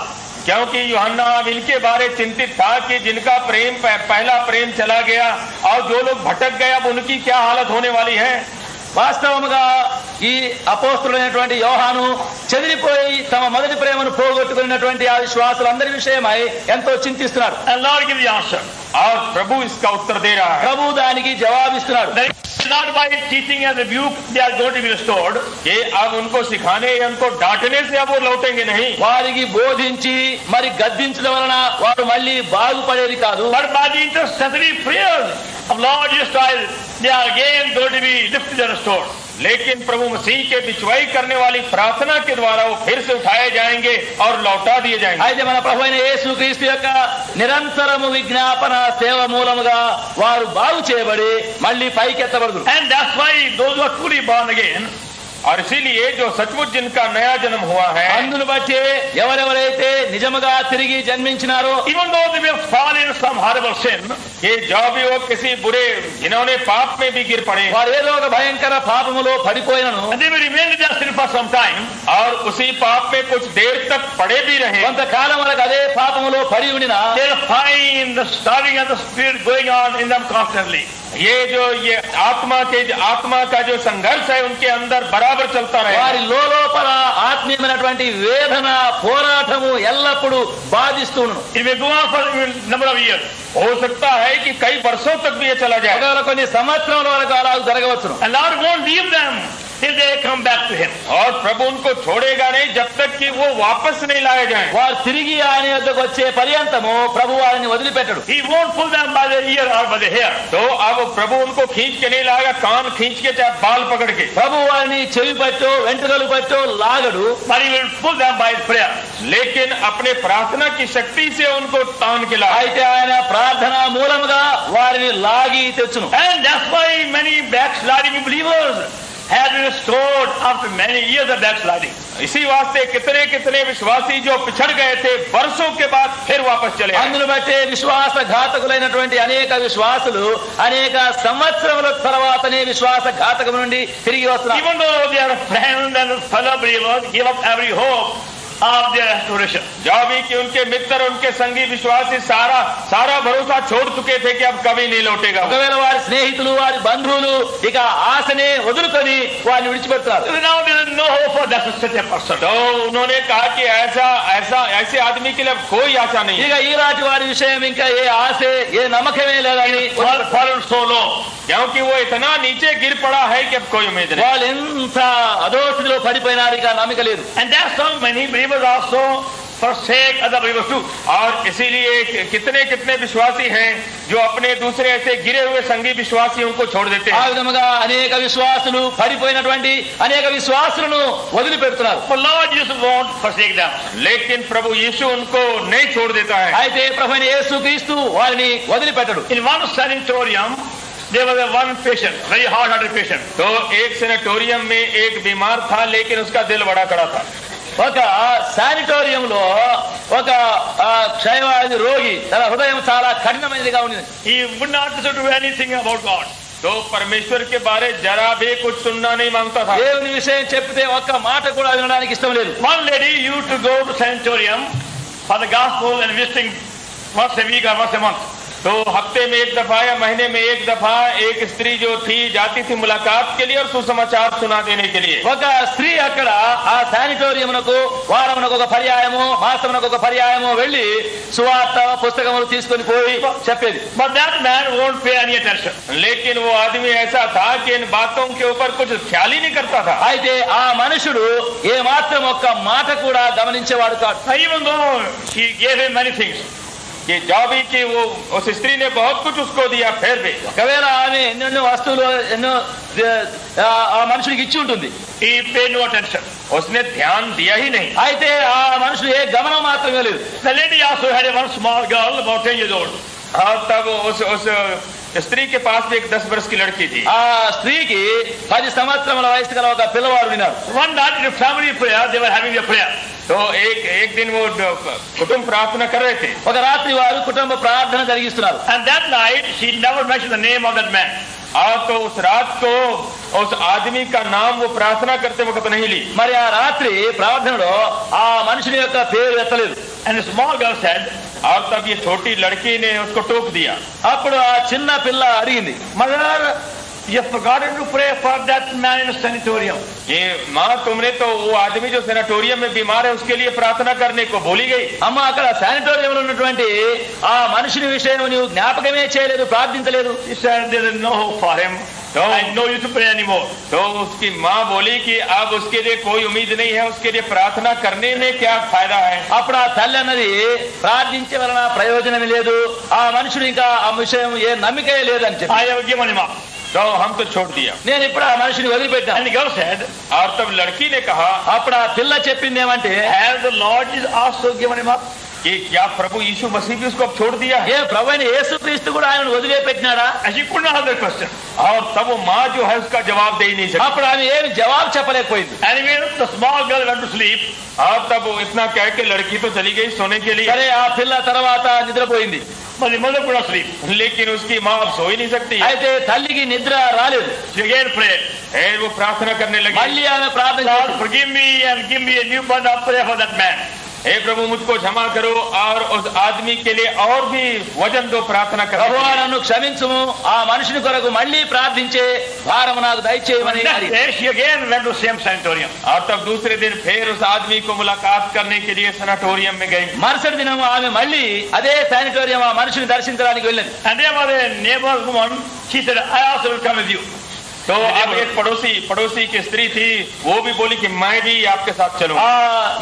क्योंकि यूहन्ना अब इनके बारे चिंतित था कि जिनका प्रेम पहला प्रेम चला गया और जो लोग भटक गए, अब उनकी क्या हालत होने वाली है। వాస్తవముగా ఈ అపోస్తులైనటువంటి యోహాను చెదిరిపోయి తమ మొదటి ప్రేమను పోగొట్టుకున్నటువంటి ఆ విశ్వాసులందరి విషయమై ఎంతో చింతిస్తున్నాడు. And Lord give the answer. और प्रभु इसका उत्तर दे रहा है। ప్రభు దానికి జవాబిస్తున్నాడు. That it's not by teaching and rebuke they are going to be restored. कि अब उनको सिखाने या उनको डांटने से अब वो लौटेंगे नहीं, వారికి బోధించి మరి గద్దించడం వలన వారు మళ్ళీ బాగుపడేది కాదు. But by the intercessory prayers of Lord Jesus Christ, they are again going to be lifted and restored. लेकिन प्रभु मसीह के बिचवाई करने वाली प्रार्थना के द्वारा वो फिर से उठाए जाएंगे और लौटा दिए जाएंगे। అయితే మన ప్రభువైన యేసుక్రీస్తు యొక్క నిరంతరము విజ్ఞాపన సేవ మూలముగా వారు బాగు చేయబడి మళ్ళీ పైకెత్తబడుదురు. And that's why those who are truly born again, और इसीलिए जो सचमुच जिनका नया जन्म हुआ है, అందును బట్టి ఎవరెవరైతే నిజముగా తిరిగి జన్మించినారో even though they may fall in some horrible sin, कि जो भी वो किसी बुरे जिन्होंने पाप में भी गिर पड़े వారు ఏదో ఒక భయంకర పాపములో పడిపోయినను and they may remain in their sin for some time, और उसी पाप में कुछ देर तक पड़े भी रहे, కొంతకాలం వరకు అదే పాపములో పడి ఉండినా they'll find the stirring of the Spirit going on in them constantly. ये आत्मा का जो संघर्ष है उनके अंदर बराबर चलता వారి रहे। లోపల ఆత్మీయమైనటువంటి వేదన పోరాటము ఎల్లప్పుడూ బాధిస్తూను. It may go on for a number of years. हो सकता है कि कई वर्षों तक भी ये चला जाए, ఒకవేళ కొన్ని సంవత్సరముల వరకు అలా జరగవచ్చును. And Lord won't leave them till they come back to him. और प्रभु उनको छोड़ेगा नहीं जब तक कि वो वापस नहीं लाए जाएं। వారు తిరిగి ఆయన యొద్దకు వచ్చే పర్యంతము ప్రభు వారిని వదిలిపెట్టడు. He won't pull them by the ear or by the hair. तो अब प्रभु उनको खींच के नहीं लाएगा, कान खींच के चाहे बाल पकड़ के, ప్రభు వారిని చెవి పట్టో వెంట్రుకలు పట్టో లాగడు. but he will pull them by his prayer. लेकिन अपने प्रार्थना की शक्ति से उनको तान के लाए। అయితే ఆయన ప్రార్థన మూలముగా వారిని లాగి తెచ్చును. And that's why many backsliding believers have been restored after many years of backsliding. इसी वास्ते कितने कितने विश्वासी जो पिछड़ गए थे वर्षों के बाद फिर वापस चले आए। అందును బట్టి విశ్వాసఘాతకులైనటువంటి అనేక విశ్వాసులు అనేక సంవత్సరముల తర్వాతనే విశ్వాసఘాతకం నుండి తిరిగి వస్తున్నారు. Even though their friends and fellow believers give up every hope of their restoration. जब भी कि उनके मित्र उनके संगी विश्वासी सारा भरोसा छोड़ चुके थे कि अब कभी नहीं लौटेगा। ఒకవేళ వారి స్నేహితులు వారి బంధువులు ఇక ఆశనే వదులుకొని వారిని విడిచిపెడతారు. Now there is no hope for that such a person. तो उन्होंने कहा कि ऐसे आदमी के लिए कोई आशा नहीं है। ఇక ఈనాటి వారి విషయం ఇంకా ఏ ఆశ ఏ నమ్మకమే లేదని Fallen so low. क्योंकि वो इतना नीचे गिर पड़ा है कि अब कोई उम्मीद नहीं। వాళ్ళు ఎంత అధోస్థితిలో పడిపోయినారు, ఇక నమ్మక లేదు. And that's how many believers also forsake other believers too. और इसीलिए कितने कितने विश्वासी हैं जो अपने दूसरे ऐसे गिरे हुए संगी विश्वासियों को छोड़ देते ఆ हैं। విధముగా అనేక విశ్వాసులు పడిపోయినటువంటి అనేక విశ్వాసులను వదిలిపెడుతున్నారు. But Lord Jesus won't forsake them. लेकिन प्रभु यीशु उनको नहीं छोड़ देता है। అయితే ప్రభువైన యేసుక్రీస్తు వారిని వదిలిపెట్టడు. In one sanatorium, there was a one patient, very hard-hearted patient. तो एक सेनेटोरियम में एक बीमार था लेकिन उसका दिल बड़ा कड़ा था। ఒక శానిటోరియంలో ఒక క్షయవ్యాధి రోగి తన హృదయం చాలా కఠినమైనదిగా ఉండేది. He would not listen to anything about God. तो परमेश्वर के बारे जरा भी कुछ सुनना नहीं मांगता था। దేవుని విషయం చెప్తే ఒక్క మాట కూడా వినడానికి ఇష్టం లేదు. One lady used to go to sanatorium for the gospel and visiting once a week or once a month. तो हफ्ते में एक दफा या महीने में एक दफा एक स्त्री जो थी जाती थी मुलाकात के लिए और सुसमाचार सुना देने के लिए। ఒక స్త్రీ అక్కడ ఆ శానిటోరియంకు వారమునకు ఒక పర్యాయము మాసమునకు ఒక పర్యాయము వెళ్లి సువార్త పుస్తకములు తీసుకొని పోయి చెప్పేది. But that man won't pay any attention. लेकिन वो आदमी ऐसा था कि इन बातों के ऊपर कुछ ख्याल ही नहीं करता था। అయితే ఆ మనుషుడు ఏ మాత్రం ఒక్క మాట కూడా గమనించేవాడు కాదు. Even though she gave him many things. कि जो भी कि वो उस स्त्री ने बहुत कुछ उसको दिया फिर भी ఒకవేళ ఆమె ఎన్నెన్నో వస్తువులు ఎన్నో ఆ మనుషుడికి ఇచ్చి ఉంటుంది. He paid no attention. उसने ध्यान दिया ही नहीं। అయితే ఆ మనుషుడు ఏ గమనం మాత్రమే లేదు. The lady also had a one small girl about 10 years old. और तब उस स्त्री के पास भी एक 10 वर्ष की लड़की थी। ఆ స్త్రీకి 10 సంవత్సరముల వయసు గల ఒక పిల్లవాడు ఉన్నారు. One night in a family prayer, they were having a prayer. तो एक दिन वो कुटुंब प्रार्थना कर रहे थे। ఒక రాత్రి వారు కుటుంబ ప్రార్థన జరిగిస్తున్నారు. And that night, she never mentioned the name of that man. और तो उस रात को उस आदमी का नाम वो प्रार्थना करते वक्त नहीं ली। మరి ఆ రాత్రి ప్రార్థనలో ఆ మనుషుని యొక్క పేరు ఎత్తలేదు. And the small girl said, और तब ये छोटी लड़की ने उसको टोक दिया। అప్పుడు ఆ చిన్న పిల్ల అడిగింది, Mother, you have forgotten to pray for that man in the sanatorium. ये माँ तुमने तो वो आदमी जो सेनेटोरियम में बीमार है उसके लिए प्रार्थना करने को भूल ही गई। అమ్మ అక్కడ శానిటోరియంలో ఉన్నటువంటి ఆ మనుషుని విషయం నీవు జ్ఞాపకమే చేయలేదు, ప్రార్థించలేదు. He said, there is no hope for him. I know you to pray anymore. तो उसकी माँ बोली कि अब उसके लिए कोई उम्मीद नहीं है, उसके लिए प्रार्थना करने में क्या फायदा है। అప్పుడు ఆ తల్లి అన్నది, ప్రార్థించే వలన ప్రయోజనం లేదు, ఆ మనుషుడు ఇంకా ఆ విషయం ఏ నమ్మికే లేదని చెప్పి I have given him up. तो हम तो छोड़ दिया। నేను ఇప్పుడు ఆ మనిషిని వదిలిపెట్టాను. And the girl said, और तब लड़की ने कहा, అప్పుడు ఆ పిల్ల చెప్పింది ఏమంటే, has the Lord Jesus also given him up? कि क्या प्रभु यीशु मसीह भी उसको अब छोड़ दिया है। ఏ ప్రభువైన యేసుక్రీస్తు కూడా ఆయనను వదిలిపెట్టినాడా? And she could not have the question. और तब वो माँ जो है उसका जवाब दे ही नहीं सकती। అప్పుడు ఆమె ఏమి జవాబు చెప్పలేకపోయింది. Anyway, the small girl went to sleep. और तब वो इतना कह के लड़की तो चली गई सोने के लिए। సరే ఆ పిల్ల తర్వాత నిద్రపోయింది. But the mother could not sleep. लेकिन उसकी माँ अब सो ही नहीं सकती। అయితే తల్లికి నిద్ర రాలేదు. She again prayed, फिर वो प्रार्थना करने लगी, మళ్ళీ ఆమె ప్రార్థన Lord, చేసింది. forgive me and give me a new bond of prayer for that man. हे प्रभु मुझको क्षमा करो और उस आदमी के लिए और भी वजन दो प्रार्थना करो। ప్రభువా నన్ను క్షమించుము, ఆ మనుషుని కొరకు మళ్ళీ ప్రార్థించే భారము నాకు దయచేయమని Next అడిగింది. day, she again went to same sanatorium. और तब दूसरे दिन फिर उस आदमी को मुलाकात करने के लिए सैनिटोरियम में गई। మరుసటి దినం ఆమె మళ్ళీ అదే శానిటోరియం ఆ మనుషుని దర్శించడానికి వెళ్ళింది. And there was a neighbor woman. She said, I also will come with you. तो अब एक पड़ोसी की स्त्री थी, वो भी बोली कि मैं भी आपके साथ चलूं। ఆ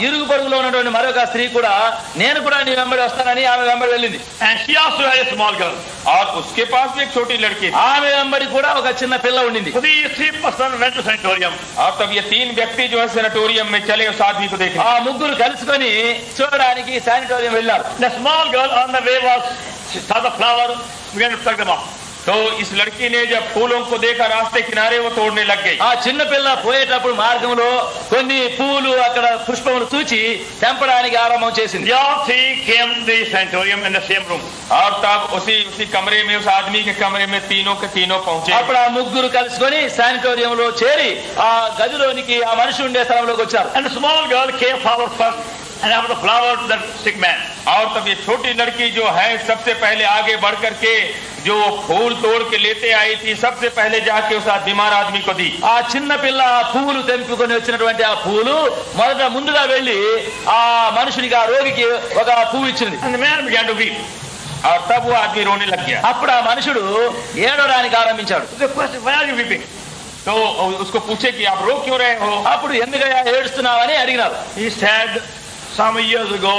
ఇరుగు పొరుగులో ఉన్నటువంటి మరొక స్త్రీ కూడా నేను కూడా నీ వెంబడి వస్తానని ఆమె వెంబడి వెళ్ళింది. And she also had a small girl. और उसके पास भी एक छोटी लड़की थी। ఆమె వెంబడి కూడా ఒక చిన్న పిల్ల ఉండింది. So these 3 persons went to sanatorium. और तब ये 3 व्यक्ति जो है सैनिटोरियम में चले उस आदमी को देखने। ఆ ముగ్గురు కలుసుకొని చూడడానికి శానిటోరియం వెళ్ళారు. The small girl on the way she saw the flower, began to pluck them off. तो इस लड़की ने जब फूलों को देखा रास्ते किनारे, वो तोड़ने लग गई। ఆ చిన్న పిల్ల పోయేటప్పుడు మార్గంలో కొన్ని పూలు అక్కడ పుష్పములు చూచి తెంపడానికి ఆరంభం చేసింది. The all 3 came to the sanatorium in the same room. और तब उसी कमरे में, उस आदमी के कमरे में तीनों के तीनों पहुंचे। అప్పుడు ఆ ముగ్గురు కలుసుకొని శానిటోరియంలో చేరి ఆ గదిలోనికి ఆ మనిషి ఉండే స్థలంలోకి వచ్చారు. And the small girl came forward first and after the flower to the sick man. और तब ये छोटी लड़की जो है सबसे पहले आगे बढ़ करके जो फूल तोड़ के लेते आई थी, सबसे पहले जाके उस बीमार आदमी को दी। ఆ చిన్న పిల్ల పూలు తెంపుకొని వచ్చినటువంటి ఆ పూలు మొదట ముందుగా వెళ్ళి ఆ మనుషునికి ఆ రోగికి ఒక పువ్వు ఇచ్చింది. And the man began to weep. और तब वो आदमी रोने लग गया। అప్పుడు ఆ మనుషుడు ఏడవడానికి ఆరంభించాడు. The question, why are you weeping? तो उसको पूछे कि आप रो क्यों रहे हो? అప్పుడు ఎందుకయ్యా ఏడుస్తున్నావని అడిగినారు. He said, some years ago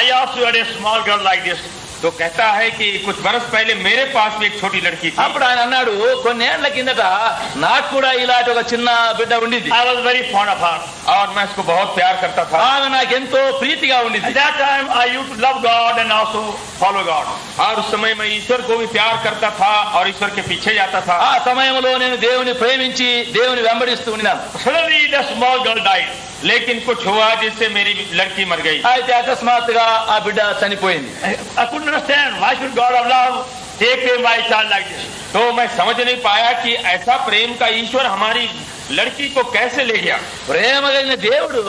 I also had a small girl like this. तो कहता है कि कुछ बरस पहले मेरे पास भी एक छोटी लड़की थी। అప్పుడు ఆయన అన్నాడు, కొన్నేళ్ల కిందట నాకు కూడా ఇలాంటి ఒక చిన్న బిడ్డ ఉండింది. I was very fond of her. और मैं उसको बहुत प्यार करता था। ఆమె నాకు ఎంతో ప్రీతిగా ఉండింది. At that time I used to love God and also follow God. और उस समय मैं ईश्वर को भी प्यार करता था और ईश्वर के पीछे जाता था। ఆ సమయంలో నేను దేవుని ప్రేమించి దేవుని వెంబడిస్తూ ఉన్నాను. Suddenly the small girl died. लेकिन कुछ हुआ जिससे मेरी लड़की मर गई। అయితే అకస్మాత్తుగా ఆ బిడ్డ చనిపోయింది. I couldn't understand why should God of love take away my child like this. तो मैं समझ नहीं पाया कि ऐसा प्रेम का ईश्वर हमारी लड़की को कैसे ले गया। ప్రేమ కలిగిన దేవుడు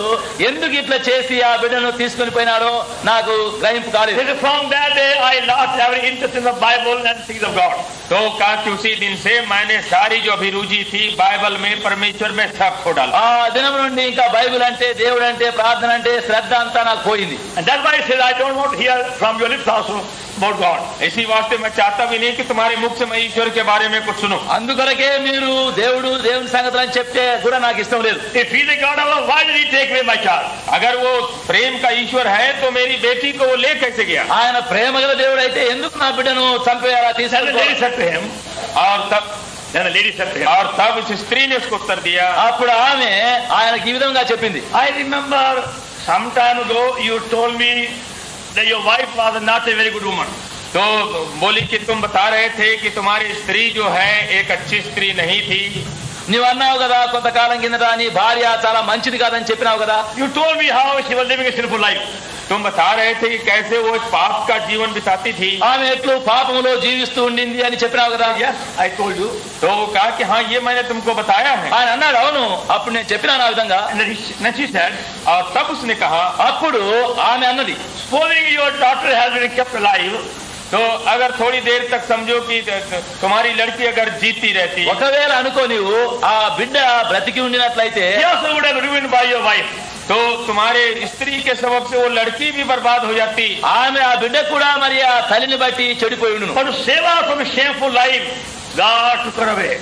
ఎందుకు ఇట్లా చేసి ఆ బిడ్డను తీసుకొని పోయినాడో నాకు గ్రహింపు కాలేదు. From that day I lost every interest in the Bible and things of God. तो कहा कि उसी दिन से मैंने सारी जो अभिरुचि थी बाइबल में, परमेश्वर में, सब खो डाला। ఆ దినం నుండి ఇంకా బైబిల్ అంటే, దేవుడు అంటే, ప్రార్థన అంటే శ్రద్ధ అంతా నాకు పోయింది. And that's why I said I don't want to hear from your lips also about God. इसी वास्ते मैं चाहता भी नहीं कि तुम्हारे मुख से मैं ईश्वर के बारे में कुछ सुनूं। అందుకొరకే మీరు దేవుని సంగతులు అని చెప్తే కూడా నాకు ఇష్టం లేదు. If he is the God of love, why did he take away my child? अगर वो प्रेम का ईश्वर है तो मेरी बेटी को वो ले कैसे गया? ఆయన ప్రేమ గల దేవుడు అయితే ఎందుకు నా బిడ్డను చంపేయాలా, And the lady తీసుకెళ్ళి? said to him, और तब इस स्त्री ने उसको उत्तर दिया। అప్పుడు ఆమె ఆయనకి ఈ విధంగా చెప్పింది, I remember some time ago you told me that your wife was not a very good woman. तो बोली कि तुम बता रहे थे कि तुम्हारी स्त्री जो है एक अच्छी स्त्री नहीं थी। నీవు అన్నావు కదా కొంతకాలం కిందట నీ భార్య చాలా మంచిది కాదని చెప్పినావు కదా. You told me how she was living a sinful life. तुम बता रहे थे कि कैसे वो पाप का जीवन बिताती थी। ఆమె ఎట్లు పాపములో జీవిస్తూ ఉండింది అని చెప్పినావు కదా. Yes, I told you. तो वो कहा कि हाँ ये मैंने तुमको बताया है। ఆయన అన్నాడు, అవును అప్పుడు నేను చెప్పినాను ఆ విధంగా. And then she said, और तब उसने कहा, అప్పుడు ఆమె అన్నది, supposing your daughter has been kept alive, तो अगर थोड़ी देर तक समझो कि तुम्हारी लड़की अगर जीती रहती, ఒకవేళ అనుకో నీవు ఆ బిడ్డ బ్రతికి ఉండినట్లయితే she also would have been ruined by your wife. तो तुम्हारे स्त्री के सबब से वो लड़की भी बर्बाद हो जाती। ఆమె ఆ బిడ్డ కూడా మరి ఆ తల్లిని బట్టి చెడిపోయి ఉండును. But to save her from a shameful life, God took her away.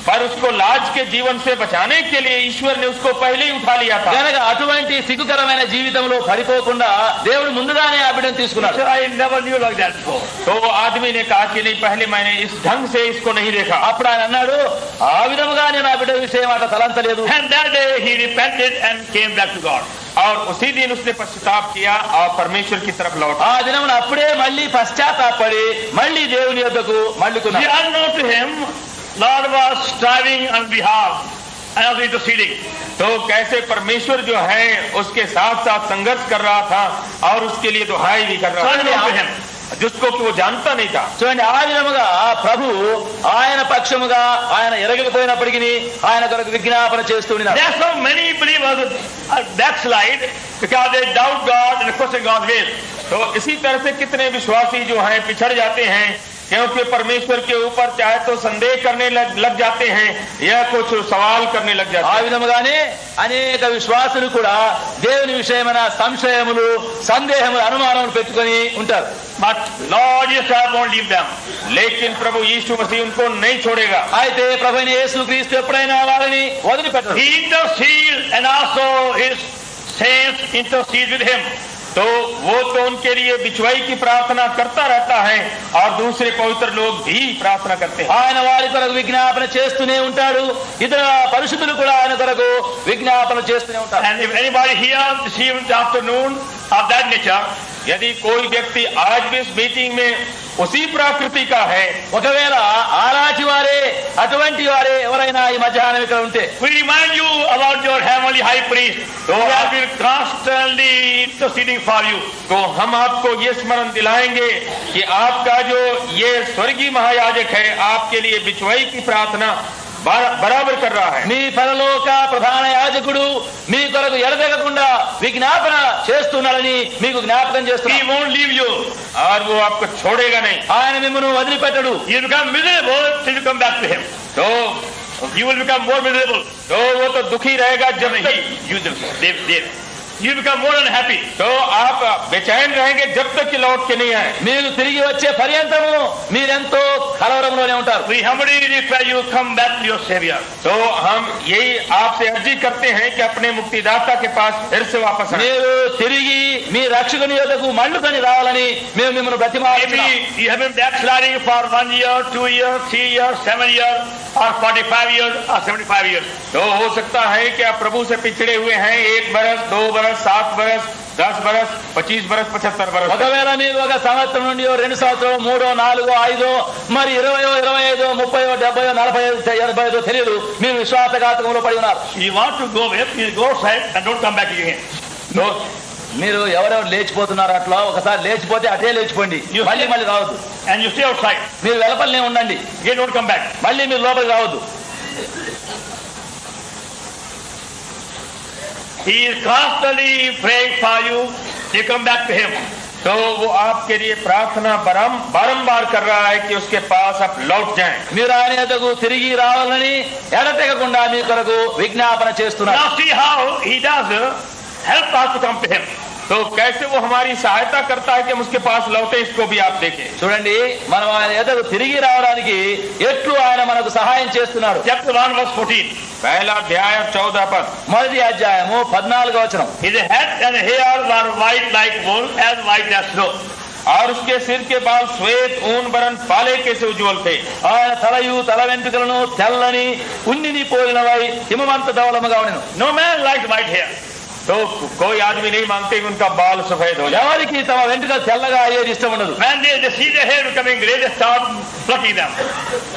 पर उसको लाज के जीवन से बचाने के लिए ईश्वर ने उसको पहले ही उठा लिया था। కనుక అటువంటి సిగ్గుకరమైన జీవితంలో పడిపోకుండా దేవుడు ముందుగానే ఆ బిడ్డను తీసుకున్నాడు. So I never knew like that before. तो वो आदमी ने कहा कि नहीं, पहले मैंने इस ढंग से इसको नहीं देखा। అప్పుడు ఆయన అన్నాడు, ఆ విధముగా నేను ఆ బిడ్డ విషయం అట్లా తలంచలేదు. And that day he repented and came back to God. और उसी दिन उसने पश्चाताप किया और परमेश्वर की तरफ लौटा। ఆ దినమున అప్పుడే మళ్ళీ పశ్చాత్తాపడి మళ్ళీ దేవుని యొద్దకు He మళ్ళుకున్నాడు. unknown to him, Lord was striving on behalf and was interceding. तो कैसे परमेश्वर जो है उसके साथ साथ संघर्ष कर रहा था और उसके लिए दुहाई भी कर रहा So unknown to था, him. जिसको कि वो जानता नहीं था। చూడండి, ఆ విధముగా ప్రభు ఆయన పక్షముగా ఆయన ఎరగకపోయినప్పటికీ ఆయన కొరకు విజ్ఞాపన చేస్తూ ఉన్నాడు. That's how many believers backslide because they doubt God and question God's will. तो इसी तरह से कितने विश्वासी जो हैं पिछड़ जाते हैं क्योंकि परमेश्वर के ऊपर चाहे तो संदेह करने लग जाते हैं या कुछ सवाल करने लग जाते ఆ हैं। విధముగానే అనేక విశ్వాసులు కూడా దేవుని విషయమైన సంశయములు, సందేహములు, అనుమానములు పెట్టుకొని ఉంటారు. But Lord Jesus won't leave them. लेकिन प्रभु यीशु मसीह उनको नहीं छोड़ेगा। అయితే ప్రభువైన యేసుక్రీస్తు ఎప్పుడైనా వారిని వదిలిపెట్టరు. He intercedes and also his saints intercede with him. तो वो तो उनके लिए बिचवाई की प्रार्थना करता रहता है और दूसरे पवित्र लोग भी प्रार्थना करते हैं। ఆయన వారి కొరకు విజ్ఞాపన చేస్తూనే ఉంటాడు. ఇతర పరిశుద్ధులు కూడా ఆయన కొరకు విజ్ఞాపన చేస్తూనే ఉంటారు. And if anybody here this afternoon of that nature, यदि कोई व्यक्ति आज भी इस मीटिंग में उसी प्रकृति का है, ఒకవేళ ఆరాచి వారే, అటువంటి వారే ఎవరైనా ఈ మధ్యాహ్నం ఇక్కడ ఉంటే, we remind you about your heavenly high priest who has been constantly interceding for you. तो हम आपको ये स्मरण दिलाएंगे कि आपका जो ये स्वर्गीय महायाजक है आपके लिए बिचवाई की प्रार्थना बराबर कर रहा है। మీ పరలోక ప్రధాన యాజకుడు మీ కొరకు ఎడతెగకుండా విజ్ఞాపన చేస్తున్నాడని మీకు జ్ఞాపకం He చేస్తున్నాడు. won't leave you. और वो आपको छोड़ेगा नहीं। ఆయన మిమ్మల్ని వదిలిపెట్టడు. You become miserable till you come back to him. तो You will become more miserable. तो वो तो दुखी रहेगा जब तक You You become more unhappy. तो आप बेचैन रहेंगे जब तक कि लौट के नहीं आए। మీరు తిరిగి వచ్చే పర్యంతము మీరెంతో కలవరంలోనే ఉంటారు. We humbly request you come back to your Savior. तो हम यही आपसे अर्जी करते हैं कि अपने मुक्तिदाता के पास फिर से वापस आए। మీరు తిరిగి మీ రక్షకుని యొద్దకు మళ్ళుకొని రావాలని మేము మిమ్మల్ని బ్రతిమాలుతున్నాం. Maybe you have been backsliding for 1 year, 2 years, 3 years, 7 years, or 45 years, or 75 years. तो हो सकता है कि आप प्रभु से पिछड़े हुए हैं 1 बरस, 2 बरस, 7 बरस, 10 बरस, 25 बरस, 75 बरस। ఒకవేళ మీరు ఒక సంవత్సరం నుండి 2 సంవత్సరాలు, 3, 4, 5 మరి 20, 25, 30, 70, 45, 85 తెలియదు, మీరు విశ్వాసఘాతకంలో పడి ఉన్నారు. You want to go away, please go outside and don't come back again. So మీరు ఎవరెవరు లేచిపోతున్నారు అట్లా ఒకసారి లేచిపోతే అటే లేచిపోండి, మళ్ళీ రావద్దు. And you stay outside. మీరు వెలపల్నే ఉండండి, Again don't come back. మళ్ళీ మీరు లోపలికి రావద్దు. He is constantly praying for you. You come back to him. तो वो आपके लिए प्रार्थना बारंबार कर रहा है कि उसके पास आप लौट जाएं। మీరు ఆయన యొద్దకు తిరిగి రావాలని ఎడతెగకుండా మీ కొరకు విజ్ఞాపన చేస్తున్నారు. Now see how he does help us to come to him. तो कैसे वो हमारी सहायता करता है कि हम उसके पास लौटे, इसको भी आप देखें। చూడండి, మనం ఆయన యొద్దకు తిరిగి రావడానికి ఎట్లు ఆయన మనకు సహాయం చేస్తున్నాడు. Chapter 1 verse 14. पहला अध्याय 14 पद। మొదటి అధ్యాయము 14వ వచనం. His head and hair were white like wool, as white as snow. और उसके सिर के बाल श्वेत ऊन बरन पाले के से उज्ज्वल थे। ఆయన తలయు తల వెంట్రుకలను తెల్లని ఉన్నిని పోలినవై హిమవంత ధవలముగా ఉండెను. No man likes white hair. तो कोई आदमी नहीं मानते कि उनका बाल सफेद हो जाए। ఎవరికి తమ వెంట్రుకలు తెల్లగా అయ్యేది ఇష్టం ఉండదు. When they see their hair becoming gray, they start plucking them.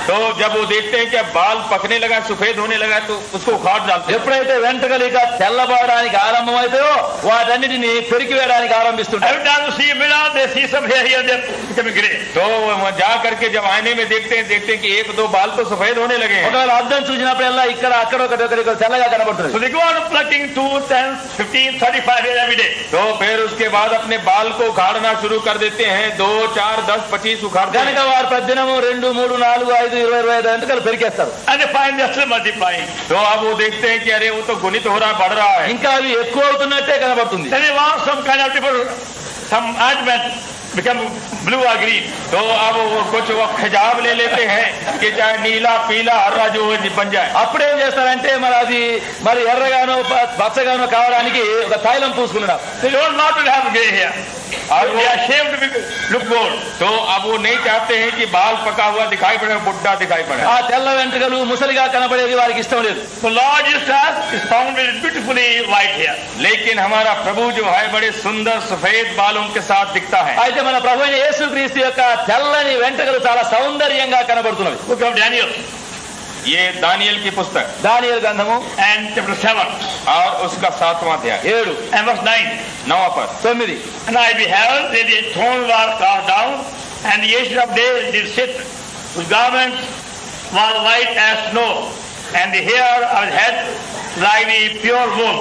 तो जब वो देखते हैं कि अब बाल पकने लगा, सफेद होने लगा, तो उसको उखाड़ डालते हैं। ఎప్పుడైతే వెంట్రుకలు ఇక తెల్లబడడానికి ఆరంభమైతాయో వాటన్నిటిని పెరికి వేయడానికి ఆరంభిస్తుంటారు. Every time you see a mirror, they see some hair here, they're becoming gray. तो वहाँ जा करके जब आईने में देखते हैं कि 1-2 बाल तो सफेद होने लगे हैं। ఒకవేళ అద్దం చూసినప్పుడల్లా ఇక్కడ అక్కడ ఒకటి తెల్లగా కనబడుతుంది. So they go on plucking 2, 10, 15, 35 hair every day. तो फिर उसके बाद अपने बाल को उखाड़ना शुरू कर देते हैं। 2, 4, 10, 25 उखाड़ते కనుక हैं। వారు ప్రతిదినము 2, 3, 4, 5, 20, 25 వెంట్రుకలు పెరికేస్తారు. And they find they're still multiplying. तो अब वो देखते हैं कि अरे वो तो गुणित हो रहा है, बढ़ रहा है। ఇంకా అవి ఎక్కువ అవుతున్నట్టే కనబడుతుంది. Then they want some kind of different, some ointment become blue or green. तो अब वो कुछ वो खिजाब ले लेते हैं कि चाहे नीला, पीला, हरा जो बन जाए। అప్పుడేం చేస్తారంటే మరి ఎర్రగానో పచ్చగానో కావడానికి ఒక తైలం పూసుకున్నాడు. They don't want to have gray hair. और They are ashamed to look old. तो अब वो नहीं चाहते हैं कि बाल पका हुआ दिखाई पड़े, बुढ़ा दिखाई पड़े। ఆ తెల్ల వెంట్రుకలు ముసలిగా కనబడేది వారికి ఇష్టం లేదు. So Lord Jesus is found with beautifully white hair. लेकिन हमारा प्रभु जो है बड़े सुंदर सफेद बालों के साथ दिखता है। అయితే మన ప్రభు అయిన యేసుక్రీస్తు యొక్క తెల్లని వెంట్రుకలు చాలా సౌందర్యంగా కనబడుతున్నవి. Book of Daniel ये दानियल की पुस्तक దానియేలు గ్రంథము and chapter 7 और उसका 7वां अध्याय 7, and verse 9. 9वां पद। 9. And I beheld that the throne was cast down, and the Ancient of Days did sit, whose garment was white as snow, and the hair of his head like the pure wool,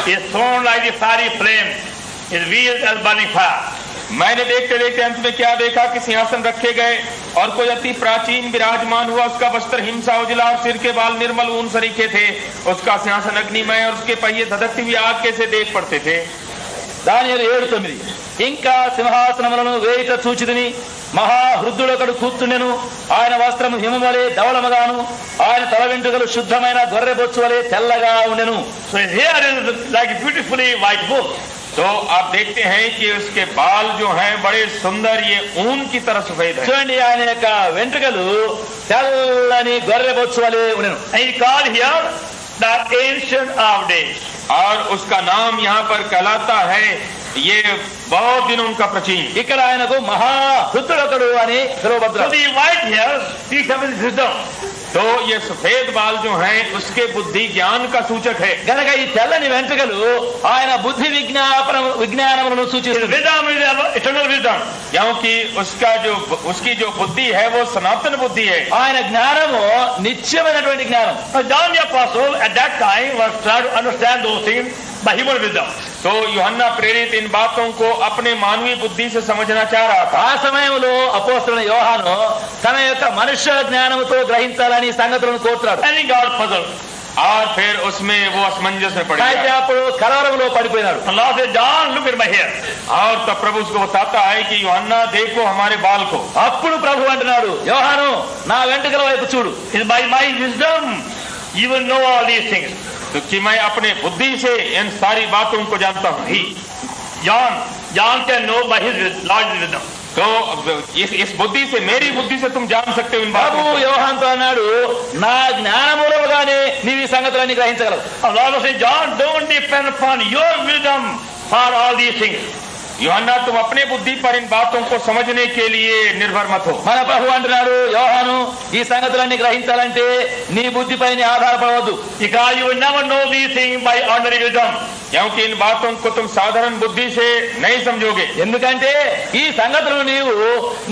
his throne like the fiery flame, his wheels as burning fire. मैंने देखते देखते अंत में क्या देखा कि सिंहासन रखे गए और कोई अति प्राचीन विराजमान हुआ, उसका वस्त्र हिमसा उजला और सिर के बाल निर्मल ऊन सरीखे थे, उसका सिंहासन अग्निमय और उसके पहिए धधकती हुई आग कैसे देख पड़ते थे। దానియేలు 7:9 ఇంకా సింహాసనములను వేయిట చూచితిని, మహాహృద్దుడొకడు కూర్చుండెను, ఆయన వస్త్రము హిమవలే ధవళముగాను, ఆయన తల వెంట్రుకలు శుద్ధమైన గొర్రె బొచ్చు వలె తెల్లగా ఉండెను. So here is like a beautifully white bull. तो आप देखते हैं कि उसके बाल जो हैं बड़े सुंदर, ये ऊन की तरह सफेद है। చూడండి, ఆయన యొక్క వెంట్రుకలు తెల్లని గొర్రె బొచ్చు వలె ఉండెను. And he called here the Ancient of Days. और उसका नाम यहाँ पर कहलाता है, ये बहुत दिन उनका प्राचीन। ఇక్కడ ఆయనకు మహాహృద్దుడొకడు అని So పిలువబడ్డాడు. the white hairs speaks of his wisdom. तो ये सफेद बाल जो हैं उसके बुद्धि ज्ञान का सूचक है। గనక ఈ తెల్లని వెంట్రుకలు ఆయన బుద్ధి విజ్ఞానములను His సూచిస్తుంది. wisdom is eternal wisdom. क्योंकि उसकी जो बुद्धि है वो सनातन बुद्धि है। ఆయన జ్ఞానము నిత్యమైనటువంటి జ్ఞానం. Now John the Apostle at that time was trying to understand those things by human wisdom. तो यूहन्ना प्रेरित इन बातों को अपने मानवीय बुद्धि से समझना चाह रहा था। ఆ సమయంలో అపోస్తలుడైన యోహాను తన యొక్క మనుష్య జ్ఞానముతో గ్రహించాలని సంగతులను కోరుతున్నాడు. And he got puzzled. और फिर उसमें वो असमंजस में पड़ అయితే गया। అప్పుడు కలవరంలో పడిపోయినాడు. The Lord said, John, look at my hair. और तब प्रभु उसको बताता है कि यूहन्ना देखो हमारे बाल को। అప్పుడు ప్రభు అంటున్నాడు, యోహాను నా వెంట్రుకల వైపు చూడు. It's by my wisdom you will know all these things. तो कि मैं अपने बुद्धि से इन सारी बातों को जानता हूँ। John can know by his Lord's wisdom. तो इस बुद्धि से, मेरी बुद्धि से तुम जान सकते हो इन ప్రభు बातों को। యోహానుతో అన్నాడు, నా జ్ఞానమూలముగానే నీవు ఈ సంగతులన్నీ గ్రహించగలవు. The Lord will say, John, don't depend upon your wisdom for all these things. यूहन्ना तुम अपने बुद्धि पर इन बातों को समझने के लिए निर्भर मत हो। మన ప్రభు అంటున్నాడు, యోహాను ఈ సంగతులన్నీ గ్రహించాలంటే నీ బుద్ధిపై నీ ఆధారపడవద్దు. Because you will never know these things by ordinary wisdom. क्योंकि इन बातों को तुम साधारण बुद्धि से नहीं समझोगे। ఎందుకంటే ఈ సంగతులను నీవు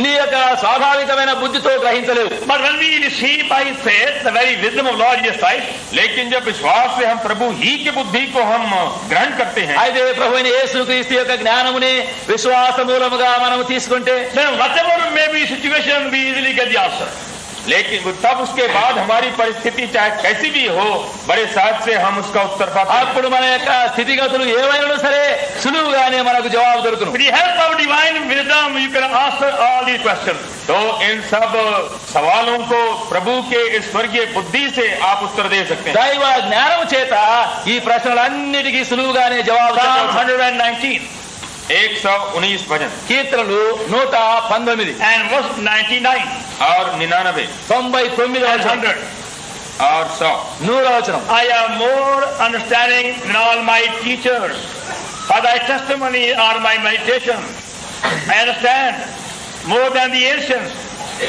నీ యొక్క స్వాభావికమైన బుద్ధితో గ్రహించలేవు. But when we receive by faith the very wisdom of Lord Jesus Christ, लेकिन जब विश्वास से हम प्रभु ही की बुद्धि को हम ग्रहण करते हैं, అయితే ప్రభువైన యేసుక్రీస్తు యొక్క జ్ఞానముని విశ్వాస మూలముగా మనం తీసుకుంటే then whatever may be situation, we easily get the answer. लेकिन तब उसके बाद हमारी परिस्थिति चाहे कैसी भी हो, बड़े सहज से हम उसका उत्तर पाते हैं। అప్పుడు మన యొక్క స్థితిగతులు ఏవైనా సరే సులువుగానే మనకు జవాబు దొరుకును. With the help of divine wisdom, you can answer all these questions. तो इन सब सवालों को प्रभु के इस स्वर्गीय बुद्धि से आप उत्तर दे सकते हैं। దైవ జ్ఞానము చేత ఈ ప్రశ్నలన్నిటికీ సులువుగానే జవాబు Psalm చెప్పవచ్చు. 119 119 भजन కీర్తనలు 119 and verse 99 और 99 99 and 100. और 100। 100 వచనం. I am more understanding than all my teachers, for thy testimony are my meditation. I understand more than the ancients,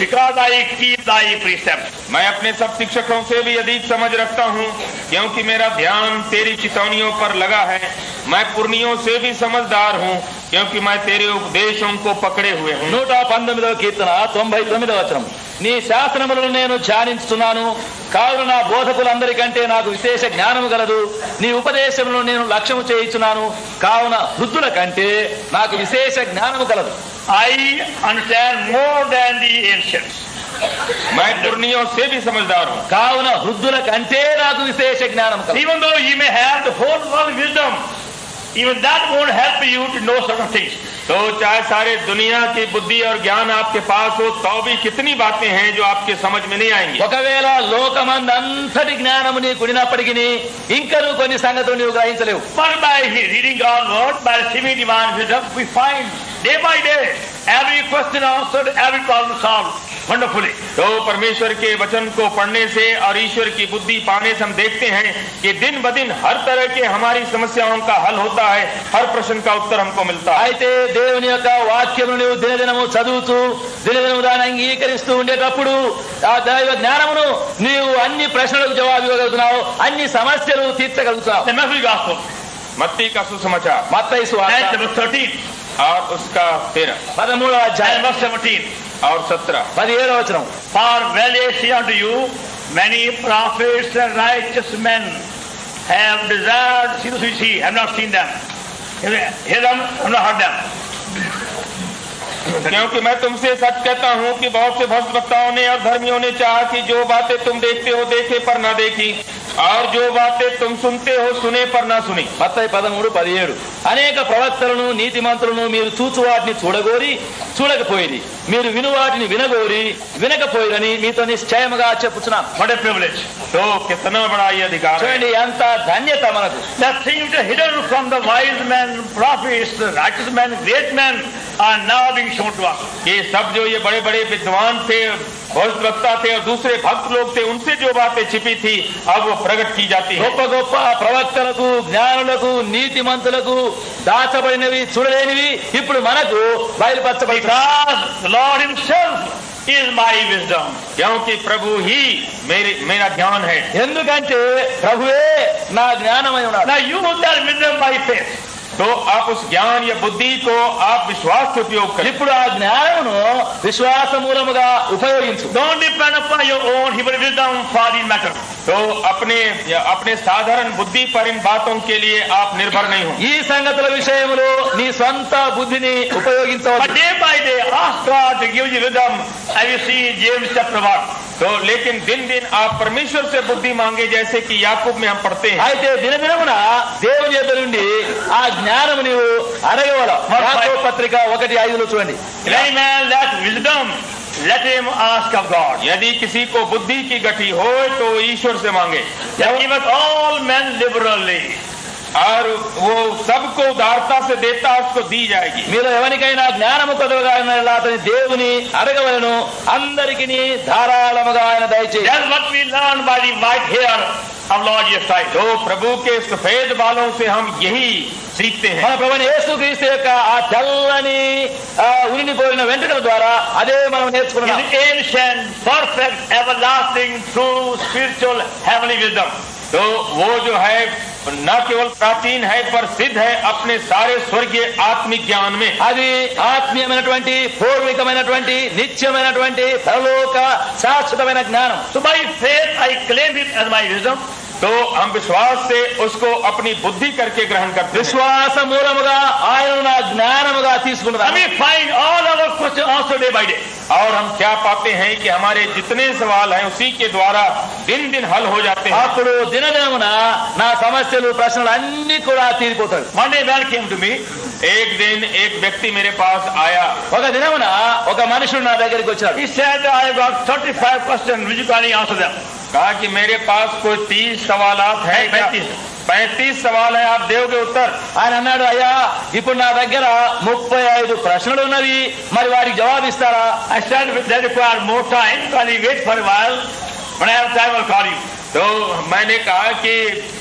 because I keep thy precepts. मैं अपने सब शिक्षकों से भी अधिक समझ रखता हूँ, क्योंकि मेरा ध्यान तेरी चितौनियों पर लगा है। मैं पुरनियों से भी समझदार हूँ, क्योंकि मैं तेरे उपदेशों को पकड़े हुए हूँ। 119వ కీర్తన 99వ వచనం. నీ శాసనములను నేను ధ్యానించుతున్నాను, కావున నా బోధకులందరికంటే నాకు విశేష జ్ఞానము గలదు. నీ ఉపదేశములను నేను లక్ష్యము చేయుచున్నాను, కావున వృద్ధుల కంటే నాకు విశేష జ్ఞానము గలదు. I understand more than the ancients. मैं पुरनियों से भी समझदार हूँ। కావున వృద్ధుల కంటే నాకు విశేష జ్ఞానం కలదు. Even though you may have the whole world wisdom, even that won't help you to know certain things. तो चाहे सारे दुनिया की बुद्धि और ज्ञान आपके पास हो, तो भी कितनी बातें हैं जो आपके समझ में नहीं आएंगी। ఒకవేళ లోకమందంతటి జ్ఞానము నీకు ఉండినప్పటికీ ఇంకను కొన్ని సంగతులు నీవు గ్రహించలేవు. But by reading God's word, by receiving divine wisdom, we find day by day every question answered, every problem solved wonderfully. तो परमेश्वर के वचन को पढ़ने से और ईश्वर की बुद्धि पाने से हम देखते हैं कि दिन ब दिन हर तरह के हमारी समस्याओं का हल होता है, हर प्रश्न का उत्तर हमको मिलता है। అయితే దేవుని యొక్క వాక్యమును నీవు దినదినము చదువుతూ దినదినము దాన్ని అంగీకరిస్తూ ఉండేటప్పుడు ఆ దైవ జ్ఞానమును నీవు అన్ని ప్రశ్నలకు జవాబు ఇవ్వగలుగుతున్నావు, అన్ని సమస్యలు తీర్చగలుగుతున్నావు. The Matthew Gospel, मत्ती का सुसमाचार మత్తయి సువార్త and verse 13 और उसका 13 13వ and అధ్యాయం verse 17. और 17। 17వ వచనం. For verily I say unto you, many prophets and righteous men have desired to see the sweet sea, have not seen them. Hear them, have not heard them. क्योंकि मैं तुमसे सच कहता हूँ कि बहुत से भ्रष्ट वक्ताओं ने और धर्मियों ने चाहा कि जो बातें तुम देखते हो देखे पर ना देखी, और जो बातें तुम सुनते हो सुने पर ना सुनी. మత్తయి 13:17 అనేక ప్రవక్తలను నీతిమంతులను మీరు చూచు వాటిని చూడగోరి చూడకపోయిరి, మీరు విను వాటిని వినగోరి వినకపోయిరని మీతో నిశ్చయముగా చెప్పుచున్నాను. What a privilege. तो कितना बड़ा ये अधिकार है. చూడండి ఎంత ధన్యత మనకు. The things hidden from the wise men, prophets, the righteous men, great men are now being shown to us. ये सब जो ये बड़े बड़े विद्वान थे, भक्त वक्ता थे और दूसरे भक्त लोग थे, उनसे जो बातें छिपी थी अब वो प्रकट की जाती है. గొప్ప గొప్ప ప్రవక్తలకు జ్ఞానులకు నీతిమంతులకు దాచబడినవి చూడలేనివి ఇప్పుడు మనకు బయలుపరచబడతాయి. Because the Lord himself is my wisdom. क्योंकि प्रभु ही मेरा ज्ञान है. ఎందుకంటే ప్రభువే నా జ్ఞానమై ఉన్నాడు. Now use that wisdom by faith. तो आप उस ज्ञान या बुद्धि को आप विश्वास से उपयोग करें. ఇప్పుడు ఆ జ్ఞానమును విశ్వాస మూలముగా ఉపయోగించు. Don't depend upon your own human wisdom for these matters. तो अपने साधारण बुद्धि पर इन बातों के लिए आप निर्भर नहीं हो. ఈ సంగతుల విషయములో నీ స్వంత బుద్ధిని But ఉపయోగించవచ్చు. day by day ask God to give you wisdom. As you see James chapter 1. तो लेकिन दिन दिन आप परमेश्वर से बुद्धि मांगे, जैसे कि याकूब में हम पढ़ते हैं. అయితే దినదినమున దేవుని యొద్ద నుండి ఆ జ్ఞానము నీవు అడగవల. యాకోబు పత్రిక 1:5 చూడండి. If any man lack wisdom, let him ask of God. यदि किसी को बुद्धि की गठी हो तो ईश्वर से मांगे, That giveth all men liberally. और वो सबको उदारता से देता, उसको दी जाएगी. మీలో ఎవరికైనా జ్ఞానము కొదవగా ఉన్నట్లా అతని దేవుని అడగవలను, అందరికీ ధారాళముగా ఆయన దయచేయి. That's what we learn by the white hair of Lord Jesus Christ. तो प्रभु के सफेद बालों से हम यही सीखते हैं. మన ప్రభువైన యేసుక్రీస్తు యొక్క ఆ తెల్లని ఉనిపోయిన వెంట్రుకల ద్వారా అదే మనం నేర్చుకున్నాం. His ancient, perfect, everlasting, true, spiritual, heavenly wisdom. तो वो जो है न केवल प्राचीन है पर सिद्ध है अपने सारे स्वर्गीय आत्मिक ज्ञान में. అది ఆత్మీయమైనటువంటి పూర్వికమైనటువంటి నిత్యమైనటువంటి పరలోక శాశ్వతమైన జ్ఞానం. So by faith I claim it as my wisdom. तो हम विश्वास से उसको अपनी बुद्धि करके ग्रहण करते हैं. విశ్వాస మూలముగా ఆయన నా జ్ఞానముగా And తీసుకున్నాం. we find all our questions answered day by day. और हम क्या पाते हैं कि हमारे जितने सवाल हैं उसी के द्वारा दिन दिन हल हो जाते हैं. అప్పుడు దినదినమున నా సమస్యలు ప్రశ్నలు అన్ని కూడా తీరిపోతాయి. One day man came to me. एक दिन एक व्यक्ति मेरे पास आया. ఒక దినమున ఒక మనుషుడు నా దగ్గరికి వచ్చాడు. He said, I have got 35 questions, which you can answer them. कहा कि मेरे पास कोई 30 सवालात हैं. 35 सवाल है, आप दोगे उत्तर? ఆయన అన్నాడు, అయ్యా ఇప్పుడు నా దగ్గర 35 ప్రశ్నలు ఉన్నవి, మరి వారికి జవాబు ఇస్తారా? I said, that requires more time. Can you wait for a while? When I have time, I'll call you. तो मैंने कहा कि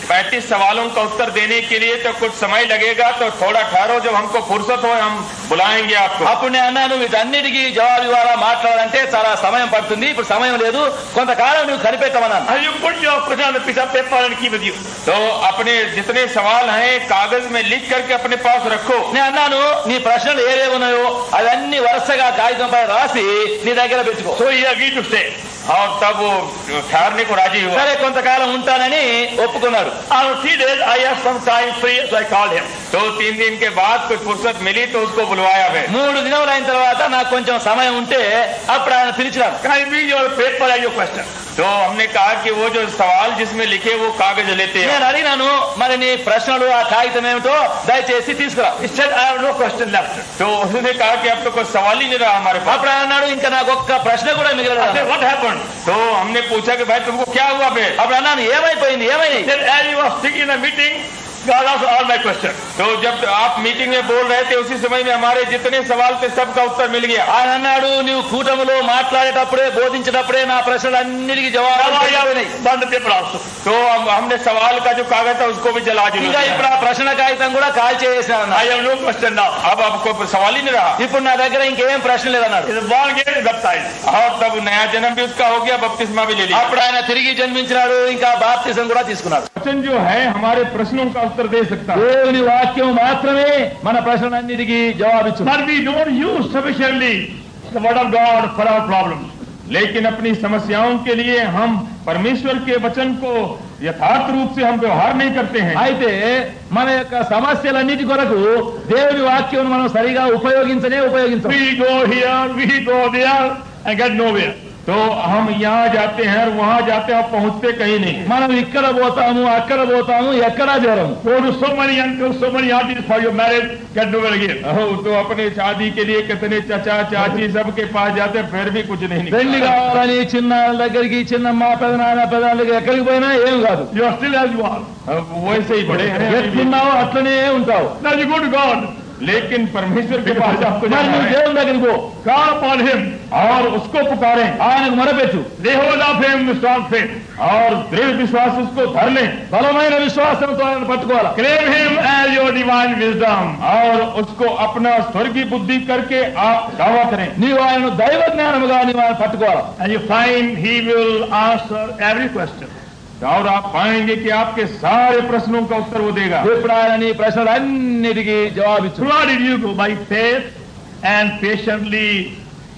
35 सवालों का उत्तर देने के लिए तो कुछ समय लगेगा, तो थोड़ा ठहरो, जब हमको फुर्सत हो हम बुलाएंगे आपको. అప్పుడు నేను అన్నాను, వీటన్నిటికీ జవాబు ఇవ్వాలా, మాట్లాడాలంటే చాలా సమయం పడుతుంది, ఇప్పుడు సమయం లేదు, కొంతకాలం నువ్వు కనిపెట్టమన్నాను. And you put your question on a piece of paper and keep with you. तो अपने जितने सवाल हैं कागज में लिख करके अपने पास रखो. నేను అన్నాను, నీ ప్రశ్నలు ఏవే ఉన్నాయో అవన్నీ వరుసగా కాగితంపై రాసి నీ దగ్గర పెట్టుకో. So he agreed to stay. और तब वो ठहरने को राजी हुआ. సరే కొంతకాలం ఉంటానని ఒప్పుకున్నాడు. After 3 days, I have some time free, so I called him. तो 3 दिन के बाद कुछ फुर्सत मिली तो उसको बुलवाया है. 3 దినాలు అయిన తర్వాత నాకు కొంచెం సమయం ఉంటే అప్పుడు ఆయన పిలిచినాడు. Can I bring your paper and your question? तो हमने कहा कि वो जो सवाल जिसमें लिखे वो कागज लेते हैं. నేను అడిగినాను, మరి నీ ప్రశ్నలు ఆ కాగితం ఏమిటో దయచేసి తీసుకురా. He said, I have no question left. तो उसने कहा कि अब तो कोई सवाल ही नहीं रहा हमारे पास. అప్పుడు ఆయన అన్నాడు, ఇంకా నాకు ఒక్క ప్రశ్న కూడా I said, మిగిలిన. what happened? तो हमने पूछा कि भाई तुमको क्या हुआ फिर? అప్పుడు అన్నాను, ఏమైపోయింది, ఏమైంది? He said, as you were speaking in the meeting, God answered all my questions. तो जब आप मीटिंग में बोल रहे थे उसी समय में हमारे जितने सवाल थे सबका उत्तर मिल गया. ఆయన అన్నాడు, నీవు కూటములో మాట్లాడేటప్పుడే బోధించేటప్పుడే నా ప్రశ్నలన్నిటికీ జవాబు Now I have burned the paper also. तो हमने सवाल का जो कागज था उसको भी जला ఇంకా दिया. ఇప్పుడు ఆ ప్రశ్న కాగితం కూడా కాల్చేసాను. I have no question now. अब आपको सवाल ही नहीं रहा. ఇప్పుడు నా దగ్గర ఇంకేం ప్రశ్న లేదన్నాడు. He is born again, baptized. और तब नया जन्म भी उसका हो गया, बपतिस्मा भी ले लिया. అప్పుడు ఆయన తిరిగి జన్మించినాడు, ఇంకా బాప్తిజం కూడా తీసుకున్నాడు. वचन जो है हमारे प्रश्नों का उत्तर दे सकता है. దేవుని వాక్యం మాత్రమే మన ప్రశ్నలన్నిటికీ జవాబిచ్చు. But we don't use sufficiently the word of God for our problems. लेकिन अपनी समस्याओं के लिए हम परमेश्वर के वचन को यथार्थ रूप से हम व्यवहार नहीं करते हैं। అయితే మన యొక్క సమస్యలన్నిటి కొరకు దేవుని వాక్యం మనం సరిగా ఉపయోగించం. We go here, we go there and get nowhere. तो हम यहाँ जाते हैं और वहाँ जाते हैं और पहुँचते कहीं नहीं। మనం ఇక్కడ పోతాము అక్కడ పోతాము ఎక్కడా చేరము. Go to so many uncles, so many aunties for your marriage, get nowhere again. तो अपने शादी के लिए कितने चाचा चाची सबके पास जाते हैं, फिर भी कुछ नहीं निकलता। పెళ్లి కావాలని చిన్న దగ్గరికి చిన్నమ్మ పెదనాన్న పెదనాన్నకి ఎక్కడికి పోయినా ఏం కాదు. You are still as you are. वैसे ही बड़े हैं। ఎట్లున్నావు అట్లనే ఉంటావు. Now you go to God. लेकिन परमेश्वर के पास आपको మరి जाना నువ్వు है దేవుని దగ్గరికి పో. Call upon Him. और उसको पुकारें ఆయనకు మొరపెట్టు. Lay hold of Him with strong faith. और दृढ़ विश्वास उसको धर लें బలమైన విశ్వాసంతో ఆయన పట్టుకోవాలి. Claim Him as your divine wisdom. और उसको अपना स्वर्गीय बुद्धि करके आप दावा करें। నీవు ఆయన దైవ జ్ఞానముగా నీవు ఆయన పట్టుకోవాలి. And you find He will answer every question. और आप पाएंगे कि आपके सारे प्रश्नों का उत्तर वो देगा। ఇప్పుడు ఆయన నీ ప్రశ్నలన్నిటికీ జవాబిచ్చు. Through what did you go? By faith and patiently,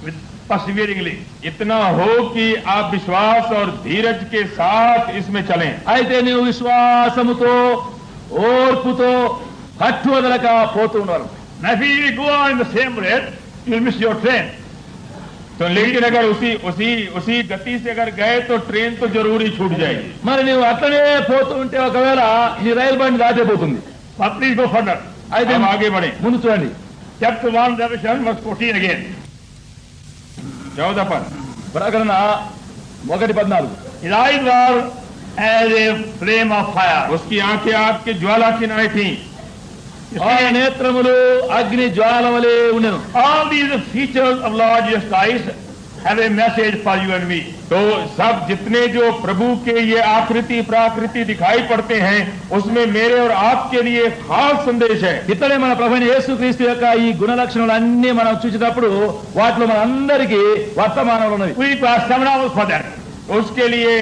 with perseveringly. इतना हो कि आप विश्वास और धीरज के साथ इसमें चलें। అయితే నీవు విశ్వాసముతో ఓర్పుతో పట్టుదలక పోతూ ఉన్నారు. Now if you go on in the same rate, you will miss your train. तो लेकिन अगर उसी गति से अगर गए तो ट्रेन तो जरूर ही छूट जाएगी। మరి నీవు అట్లనే పోతూ ఉంటే ఒకవేళ నీ రైలు బండి దాటిపోతుంది. But please go further. అయితే हम आगे बढ़े। ముందు చూడండి. Chapter 1, Revelation, verse 14 again. 14 पर ప్రకటన 1:14. His eyes were as a flame of fire. उसकी आंखें आग की ज्वाला की नाई थी। ఆయన నేత్రములు అగ్ని జ్వాల వలె ఉండెను. All these features of Lord Jesus Christ have a message for you and me. तो सब जितने जो प्रभु के ये आकृति प्राकृति दिखाई पड़ते हैं उसमें मेरे और आपके लिए खास संदेश है। ఇతడే మన ప్రభువైన యేసుక్రీస్తు యొక్క ఈ గుణ లక్షణాలన్నీ మనం చూసేటప్పుడు వాటిలో మన అందరికీ వర్తమానాలు ఉన్నవి. We require 7 hours for that. उसके लिए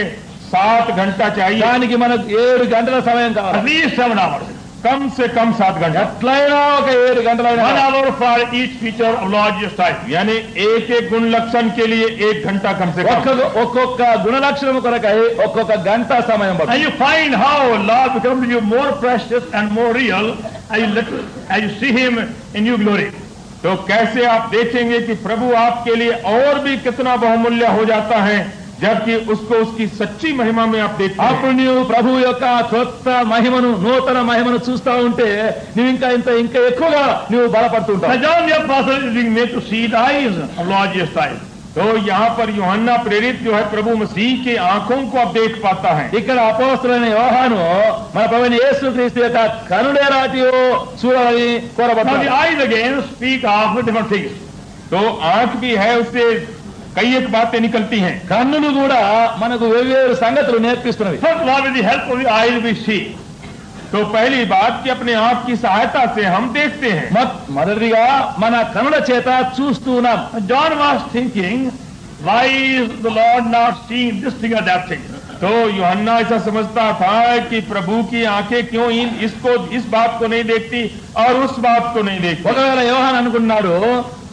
7 घंटा चाहिए। దానికి మనకు 7 గంటల సమయం At కావాలి. least 7 hours. कम से कम 7 घंटा। ఎట్లయినా ఒక 7 గంటలైనా 1 hour for each feature of Lord Jesus Christ. यानी एक एक गुण लक्षण के लिए 1 घंटा कम से कम। ఒక్కొక్క గుణ లక్షణం కొరకై ఒక్కొక్క గంట సమయం And పడుతుంది. you find how Lord becomes to you more precious and more real as you see Him in new glory. तो कैसे आप देखेंगे कि प्रभु आपके लिए और भी कितना बहुमूल्य हो जाता है जबकि उसको उसकी सच्ची महिमा में आप देखते हैं। అప్పుడు నీవు ప్రభు యొక్క కొత్త మహిమను నూతన మహిమను చూస్తా ఉంటే నువ్వు ఇంకా ఎక్కువగా నువ్వు బలపడుతూ Now ఉంటావు. John the Apostle is being made to see the eyes of Lord Jesus Christ. तो यहाँ पर यूहन्ना प्रेरित जो है प्रभु मसीह की आंखों को आप देख पाता है। ఇక్కడ అపోస్తలుడైన యోహాను మన ప్రభువైన యేసుక్రీస్తు యొక్క కనుడేరాటియో చూడాలని Now the కోరబడ్డాడు. eyes again speak of different things. तो आंख भी है, उससे कई एक बातें निकलती हैं। కన్నులు కూడా మనకు వేర్వేరు సంగతులు నేర్పిస్తున్నవి. First of all, with the help of the eyes we see. तो पहली बात कि अपने आंख की सहायता से हम देखते हैं। మొదటిగా మన కనుల చేత చూస్తూ ఉన్నాం. John was thinking, why is the Lord not seeing this thing or that thing? तो यूहन्ना ऐसा समझता था कि प्रभु की आंखें क्यों इस बात को नहीं देखती और उस बात को नहीं देखती। ఒకవేళ యోహాను అనుకున్నాడు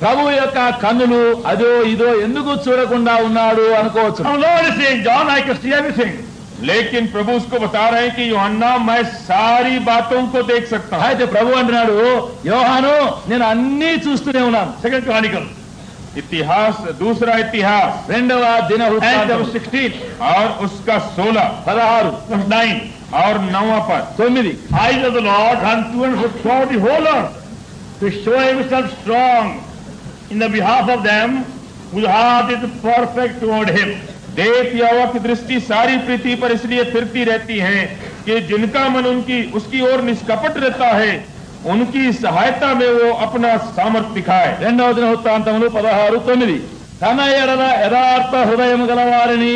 ప్రభు యొక్క కన్నులు అదో ఇదో ఎందుకు చూడకుండా ఉన్నాడు అనుకోవచ్చు. Now Lord is saying, John, I can see everything. लेकिन प्रभु उसको बता रहे हैं कि यूहन्ना मैं सारी बातों को देख सकता हूं। అయితే ప్రభు అంటున్నాడు యోహాను నేను అన్నీ చూస్తూనే ఉన్నాను. Second Chronicle, इतिहास, दूसरा इतिहास 2వ దిన and వృత్తాంతం chapter 16, और उसका 16 16 verse 9. और 9 पर 9 Eyes of the Lord run to and fro throughout the whole earth to show Himself strong in the behalf of them whose heart is perfect toward Him. देख यहोवा की दृष्टि सारी पृथ्वी पर इसलिए फिरती रहती है कि जिनका मन उसकी ओर निष्कपट रहता है, उनकी सहायता में वो अपना सामर्थ्य दिखाए। 2వ దిన వృత్తాంతములు 16:9 తన ఎడల యథార్థ హృదయము గల వారిని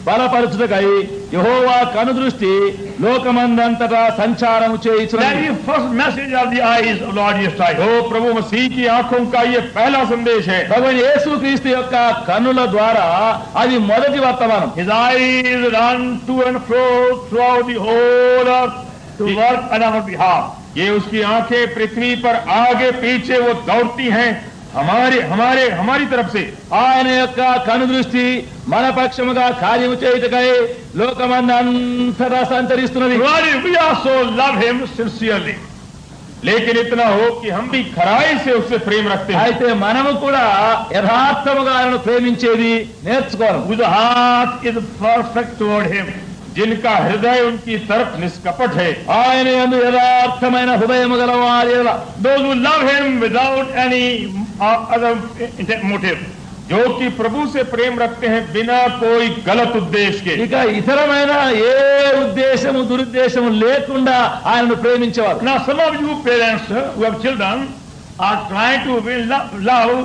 బలపరచుటకై యెహోవా కనుదృష్టి లోకమందంతటా సంచారము That చేయుచున్నది. is the first message of the eyes of Lord Jesus Christ. तो प्रभु मसीह की आंखों का ये पहला संदेश है। ప్రభువైన యేసుక్రీస్తు యొక్క కన్నుల ద్వారా అది మొదటి వర్తమానం. His eyes run to and fro throughout the whole earth to work on our behalf. ये उसकी आंखें पृथ्वी पर आगे पीछे वो दौड़ती हैं हमारी तरफ से ఆయన యొక్క కనుదృష్టి మన పక్షముగా కార్యము చేయుటకై లోకమందంతటా సంచరిస్తున్నది. We also love him sincerely. लेकिन इतना हो कि हम भी खराई से उससे प्रेम रखते हैं. అయితే మనము కూడా యథార్థముగా ఆయనను ప్రేమించేది నేర్చుకోవాలి. Whose heart is perfect toward him. जिनका हृदय उनकी तरफ निष्कपट है. ఆయన యందు యథార్థమైన హృదయము గలవారి. Those who love him without any other motive. जो कि प्रभु से प्रेम रखते हैं बिना कोई गलत उद्देश्य के. ఇక ఇతరమైన ఏ ఉద్దేశము దురుద్దేశము లేకుండా ఆయనను ప్రేమించేవారు. Now some of you parents who have children are trying to win love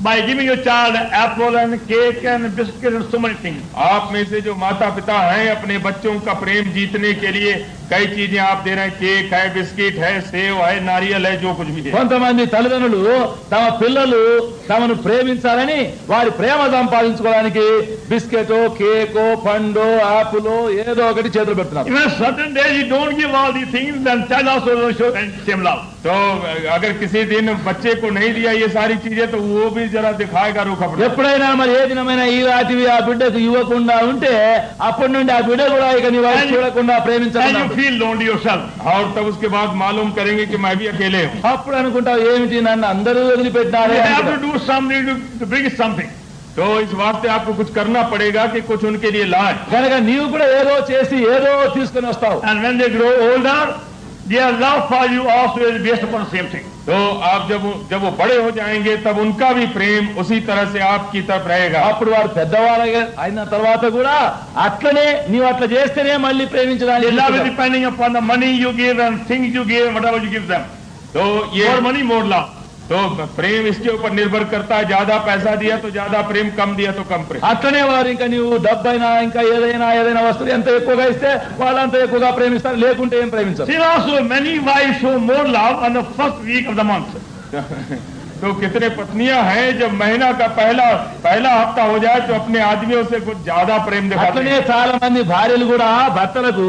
by giving your child apple and cake and biscuit and so many things. आप में से जो माता पिता हैं अपने बच्चों का प्रेम जीतने के लिए कई चीजें आप दे रहे हैं. केक है, बिस्किट है, सेव है, नारियल है, जो कुछ भी है. కొంతమంది తల్లిదండ్రులు తమ పిల్లలు తమను ప్రేమించాలని వారి ప్రేమ సంపాదించుకోవడానికి బిస్కెటో కేకో పండు ఆపిలో ఏదో ఒకటి చేతులు పెడుతున్నారు. Even certain days you don't give all these things, then child also will show same love. तो अगर किसी दिन बच्चे को नहीं दिया ये सारी चीजें तो वो भी जरा दिखाएगा रूखा. ఎప్పుడైనా మరి ఏ దినమైనా ఈ వాటివి ఆ బిడ్డకు ఇవ్వకుండా ఉంటే అప్పటి నుండి ఆ బిడ్డ కూడా ఇక నీ వైపు చూడకుండా ప్రేమించాలి. Feel lonely yourself. और तब उसके बाद मालूम करेंगे कि मैं भी अकेले हूँ. అప్పుడు అనుకుంటావు ఏమిటి నన్ను అందరూ వదిలిపెట్టినారు. You have to do something to bring something. तो इस वास्ते आपको कुछ करना पड़ेगा कि कुछ उनके लिए लाए. కనుక నీవు కూడా ఏదో చేసి ఏదో తీసుకొని వస్తావు. And when they grow older, their love for you also is based upon the same thing. तो आप जब वो बड़े हो जाएंगे तब उनका भी प्रेम उसी तरह से आपकी तरफ रहेगा. అప్పుడు వారు పెద్దవాళ్ళు అయిన తర్వాత కూడా అట్లనే నీవు అట్లా చేస్తేనే మళ్ళీ ప్రేమించడానికి. Their love is depending upon the money you give and things you give, whatever you give them. तो ये More money, more love. तो प्रेम इसके ऊपर निर्भर करता है. ज्यादा पैसा दिया तो ज्यादा प्रेम, कम दिया तो कम प्रेम. అట్లనే వారు ఇంకా నీవు డబ్బైనా ఇంకా ఏదైనా వస్తువు ఎంత ఎక్కువగా ఇస్తే వాళ్ళంత ఎక్కువగా ప్రేమిస్తారు, లేకుంటే ఏం ప్రేమించరు. See also many wives show more love on the first week of the month. तो कितने पत्नियां हैं जब महीना का पहला हफ्ता हो जाए तो अपने आदमियों से कुछ ज्यादा प्रेम दिखाते అట్లనే हैं. చాలా మంది భార్యలు కూడా భర్తలకు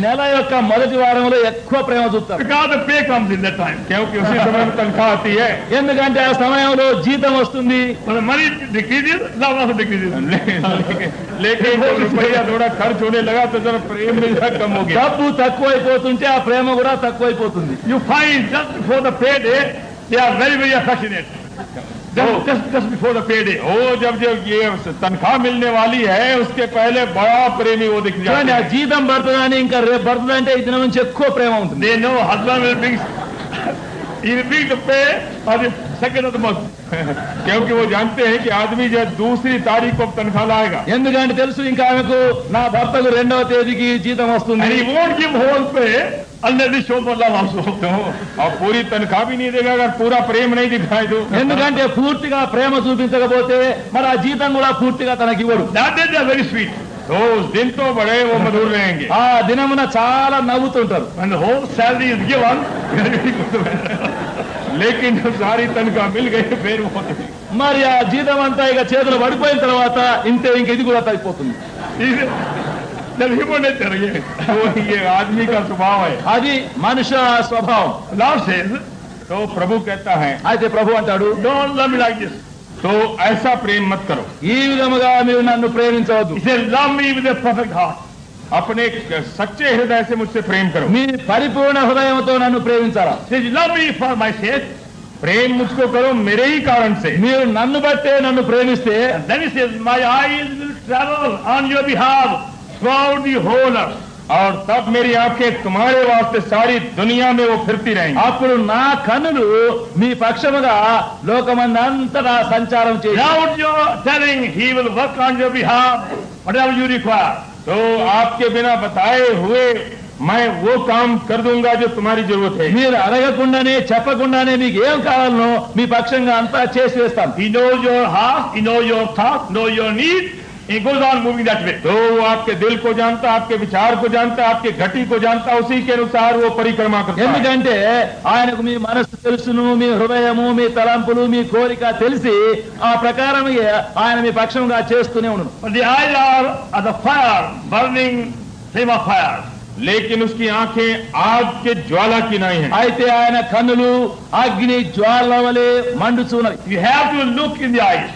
నెల యొక్క మొదటి వారంలో ఎక్కువ ప్రేమ చూపుతారు. Because the pay comes in that time. क्योंकि उसी समय में तनख्वाह आती है. ఎందుకంటే ఆ సమయంలో జీతం వస్తుంది. When the money decreases, love also decreases. लेकिन जब रुपया थोड़ा खर्च होने लगा तो जरा प्रेम भी कम हो गया. డబ్బు తక్కువైపోతుంటే ఆ ప్రేమ కూడా తక్కువైపోతుంది. You find just before the payday, they are very, very affectionate. Just before the payday. वो जब ये तनख्वाह मिलने वाली है उसके पहले बड़ा प्रेमी वो दिख जाता చూడండి, ఆ है. జీతం పడుతుందని ఇంకా రేపు పడుతుందంటే ఈ దినం నుంచి ఎక్కువ ప్రేమ ఉంటుంది. They know husband will bring, he will bring the pay on the second of the month. क्योंकि वो जानते हैं कि आदमी जब दूसरी तारीख को तनख्वाह लाएगा ఎందుకంటే తెలుసు ఇంకా ఆమెకు నా భర్తకు 2వ తేదీకి జీతం And వస్తుంది. he won't give whole pay unless he shows for love also. तो और पूरी तनख्वाह भी नहीं देगा अगर पूरा प्रेम नहीं दिखाए तो. ఎందుకంటే పూర్తిగా ప్రేమ చూపించకపోతే మరి ఆ జీతం కూడా పూర్తిగా తనకి ఇవ్వడు. That day they are very sweet. तो उस दिन तो बड़े वो मधुर रहेंगे. ఆ దినమున చాలా నవ్వుతుంటారు. When the whole salary is given, लेकिन जब सारी तनख्वाह मिल गई फिर वो మరి ఆ జీతం అంతా ఇక చేతులు పడిపోయిన తర్వాత ఇంతే ఇంక ఇది కూడా అయిపోతుంది. then human nature again. तो ये आदमी का स्वभाव है. అది మనుష్య స్వభావం. Lord says, तो प्रभु कहता है అయితే ప్రభు అంటాడు, don't love me like this. तो ऐसा प्रेम मत करो. ఈ విధముగా మీరు నన్ను ప్రేమించవద్దు. He says, love me with a perfect heart. अपने सच्चे हृदय से मुझसे प्रेम करो. మీ పరిపూర్ణ హృదయంతో నన్ను ప్రేమించాలా. He says, love me for my sake. प्रेम मुझको करो मेरे ही कारण से. మీరు నన్ను బట్టే నన్ను ప్రేమిస్తే And then he says, my eyes will travel on your behalf throughout the whole earth. और तब मेरी आंखें तुम्हारे वास्ते सारी दुनिया में वो फिरती रहेंगी. అప్పుడు నా కన్నులు మీ పక్షముగా లోకమందంతటా సంచారం చేసి Without your telling, he will work on your behalf, whatever you require. तो आपके बिना बताए हुए मैं वो काम कर दूंगा जो तुम्हारी जरूरत है. మీరు అడగకుండానే చెప్పకుండానే మీకు ఏం కావాలనో మీ పక్షంగా అంతా చేసి వేస్తాను. He knows your heart, he knows your thoughts, knows your need. He goes on moving that way. तो वो आपके दिल को जानता, आपके विचार को जानता, आपके घटी को जानता, उसी के अनुसार वो परिक्रमा करता है. ఎందుకంటే ఆయనకు మీ మనస్సు తెలుసును, మీ హృదయము, మీ తలంపులు, మీ కోరిక తెలిసి ఆ ప్రకారం ఆయన మీ పక్షంగా చేస్తూనే ఉన్నాడు. But the eyes are the fire, burning flame of fire. लेकिन उसकी आंखें आग के ज्वाला की नहीं है। అయితే ఆయన కన్నులు అగ్ని జ్వాల వలె మండుచున్నవి. You have to look in the eyes.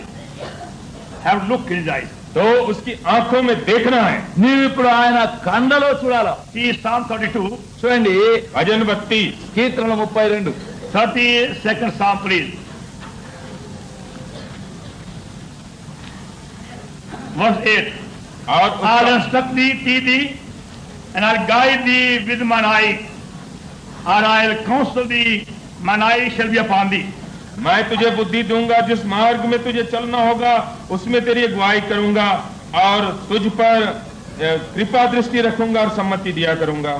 Have to look in the eyes. तो उसकी आंखों में देखना है। నీవు ఇప్పుడు ఆయన కండలో చూడాలి. See Psalm 32. చూడండి भजन 32 కీర్తన 32 32nd Psalm, please. Verse 8. और I'll instruct thee, teach thee, and I'll guide thee with mine eye, and I'll counsel thee, mine eye shall be upon thee. मैं तुझे बुद्धि दूंगा, जिस मार्ग में तुझे चलना होगा उसमें तेरी अगुवाई करूंगा और तुझ पर कृपा दृष्टि रखूंगा और सम्मति दिया करूंगा।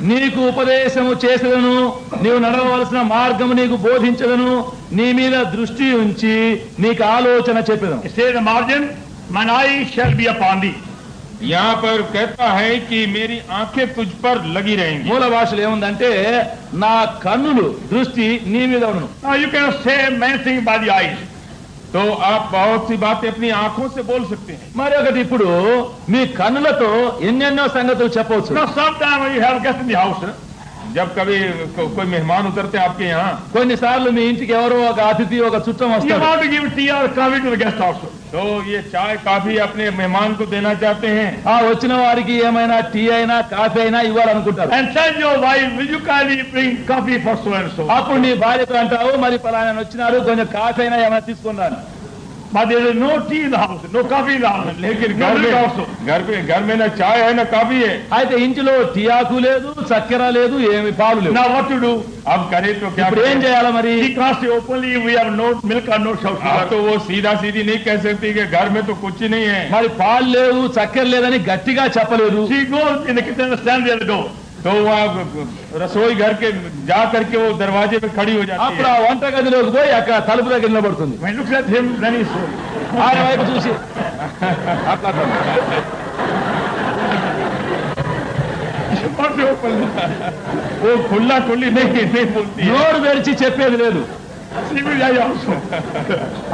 నీకు ఉపదేశము చేసేదను, నీవు నడవవలసిన మార్గము నీకు బోధించదను, నీ మీద దృష్టి ఉంచి నీకు ఆలోచన చెప్పెదను. It says the margin, mine eye shall be upon thee. यहाँ पर कहता है कि मेरी आंखें तुझ पर लगी रहेंगी। మూల భాషలో ఏముందంటే నా కన్నులు దృష్టి నీ మీద ఉండను. Now you can say many things by the eyes. तो आप बहुत सी बातें अपनी आंखों से बोल सकते हैं। మరి ఒకటి ఇప్పుడు మీ కన్నులతో ఎన్నెన్నో సంగతులు చెప్పవచ్చు. Now sometime when you have guests in the house, जब कभी कोई मेहमान उतरते हैं आपके यहाँ, కొన్నిసార్లు మీ ఇంటికి ఎవరో ఒక అతిథి ఒక చుట్టం you వస్తారు. want to give tea or coffee to the guest also. तो ये चाय काफी अपने मेहमान को देना चाहते हैं। ఆ వచ్చిన వారికి ఏమైనా టీ అయినా కాఫీ అయినా ఇవ్వాలనుకుంటారు. And tell your wife, will you kindly bring coffee for so and so? అప్పుడు నీ భార్యతో అంటావు, మరి పలానా వచ్చినారు, కొంచెం కాఫీ అయినా ఏమైనా తీసుకున్నాను. But there is no tea in the house, no coffee in the house. लेकिन No milk also. घर में ना चाय है ना काफी है। అయితే ఇంటిలో టీ ఆకు లేదు, చక్కెర లేదు, ఏమి పాలు లేవు. Now what to do? अब करे तो क्या ఇప్పుడు ఏం करें? చేయాలి మరి? He can't say openly, we have no milk or no अब sugar. तो वो सीधा सीधी नहीं कह सकती कि घर में तो कुछ ही नहीं है। మరి పాలు లేవు, చక్కెర లేదని గట్టిగా చెప్పలేదు. She goes in the kitchen and stands at the door. तो वहाँ रसोई घर के जा करके वो दरवाजे पे खड़ी हो जाती అప్పుడు है। ఆ వంట గదిలోకి పోయి అక్కడ తలుపు దగ్గర నిలబడుతుంది. When he looks at him, then he says, ఆయన వైపు చూసి అట్లా అంటాడు. "Not so openly." वो खुला खुली नहीं बोलती है। నోరు తెరిచి చెప్పేది లేదు. She will die also.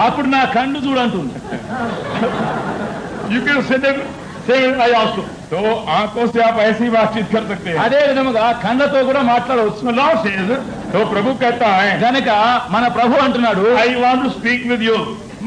అప్పుడు నా కన్ను చూడంటుంది. You can say them, say I also. तो आंखों से आप ऐसी बातचीत कर सकते हैं। అదే విధముగా కళ్ళతో కూడా మాట్లాడవచ్చు. The Lord says, तो प्रभु कहता है, గనక మన ప్రభు అంటున్నాడు, I want to speak with you.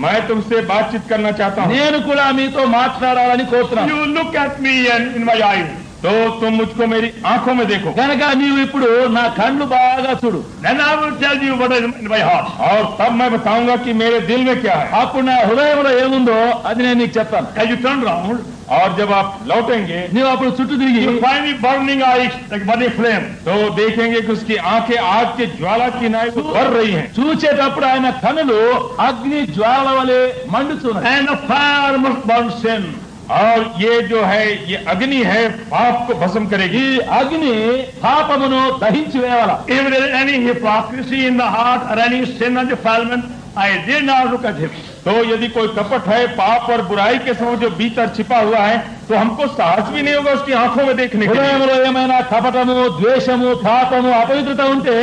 मैं तुमसे बातचीत करना चाहता हूँ। నేను కూడా మీతో మాట్లాడాలని కోరుతున్నాను. You look at me and in my eyes. तो तुम मुझको मेरी आंखों में देखो, గనక నీవు ఇప్పుడు నా కళ్ళు బాగా చూడు. Then I will tell you what is in my heart. और तब मैं बताऊंगा कि मेरे दिल में क्या है। అప్పుడు నా హృదయంలో ఏముందో అది నేను నీకు చెప్తాను. As you turn round, और जब आप लौटेंगे నీవు అప్పుడు చుట్టూ తిరిగి you find me burning eyes like burning flame. तो देखेंगे कि उसकी आंखें आग के ज्वाला की नाई को भर रही हैं। చూచేటప్పుడు ఆయన కన్నులు అగ్ని జ్వాల వలె మండుచున్నాయి. And the fire must burn sin. और ये जो है ये अग्नि है पाप को भस्म करेगी। ఈ అగ్ని పాపమును దహించి వేయాల. If there is any hypocrisy in the heart or any sin or defilement, I did not look at him. तो यदि कोई कपट है, पाप और बुराई के समय जो भीतर छिपा हुआ है, तो हमको साहस भी नहीं होगा उसकी आंखों में देखने के लिए। హృదయంలో ఏమైనా కపటము, ద్వేషము, పాపము, అపవిత్రత ఉంటే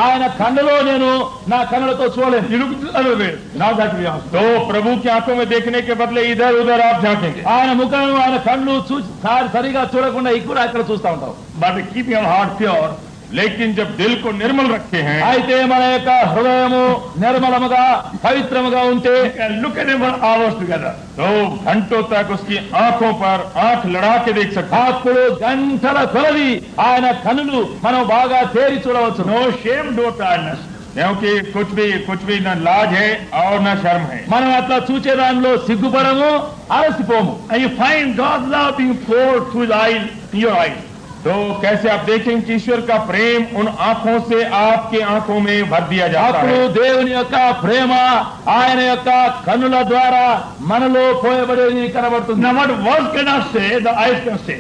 ఆయన కన్నులో నేను నా కన్నులతో చూడలేను. You look the other way. Now that we are. तो प्रभु की आंखों में देखने के बदले इधर उधर आप झांकेंगे। ఆయన ముఖం, ఆయన కళ్ళు సరిగా చూడకుండా ఇక్కడ అక్కడ చూస్తూ ఉంటాం. But keeping our heart pure, लेकिन जब दिल को निर्मल रखे हैं, అయితే మన యొక్క హృదయము నిర్మలముగా పవిత్రముగా ఉంటే you can look at him for hours together. तो घंटों तक उसकी आंखों पर आंख लड़ा के देख सकते हैं। అప్పుడు గంటల కొలది ఆయన కన్నులు మనం బాగా తేరి చూడవచ్చు. No shame, no tiredness. क्योंकि कुछ भी न लाज है और न शर्म है। మనం అట్లా చూచే దానిలో సిగ్గుపడము, అలసిపోము. And you find God's love being poured through his eyes, in your eyes. तो कैसे आप देखेंगे कि ईश्वर का प्रेम उन आंखों से आपके आंखों में भर दिया जाता అప్పుడు है। దేవుని యొక్క ప్రేమ ఆయన యొక్క కన్నుల ద్వారా మనలో పోయబడేది కనబడుతుంది. Now what words cannot say, the eyes can say.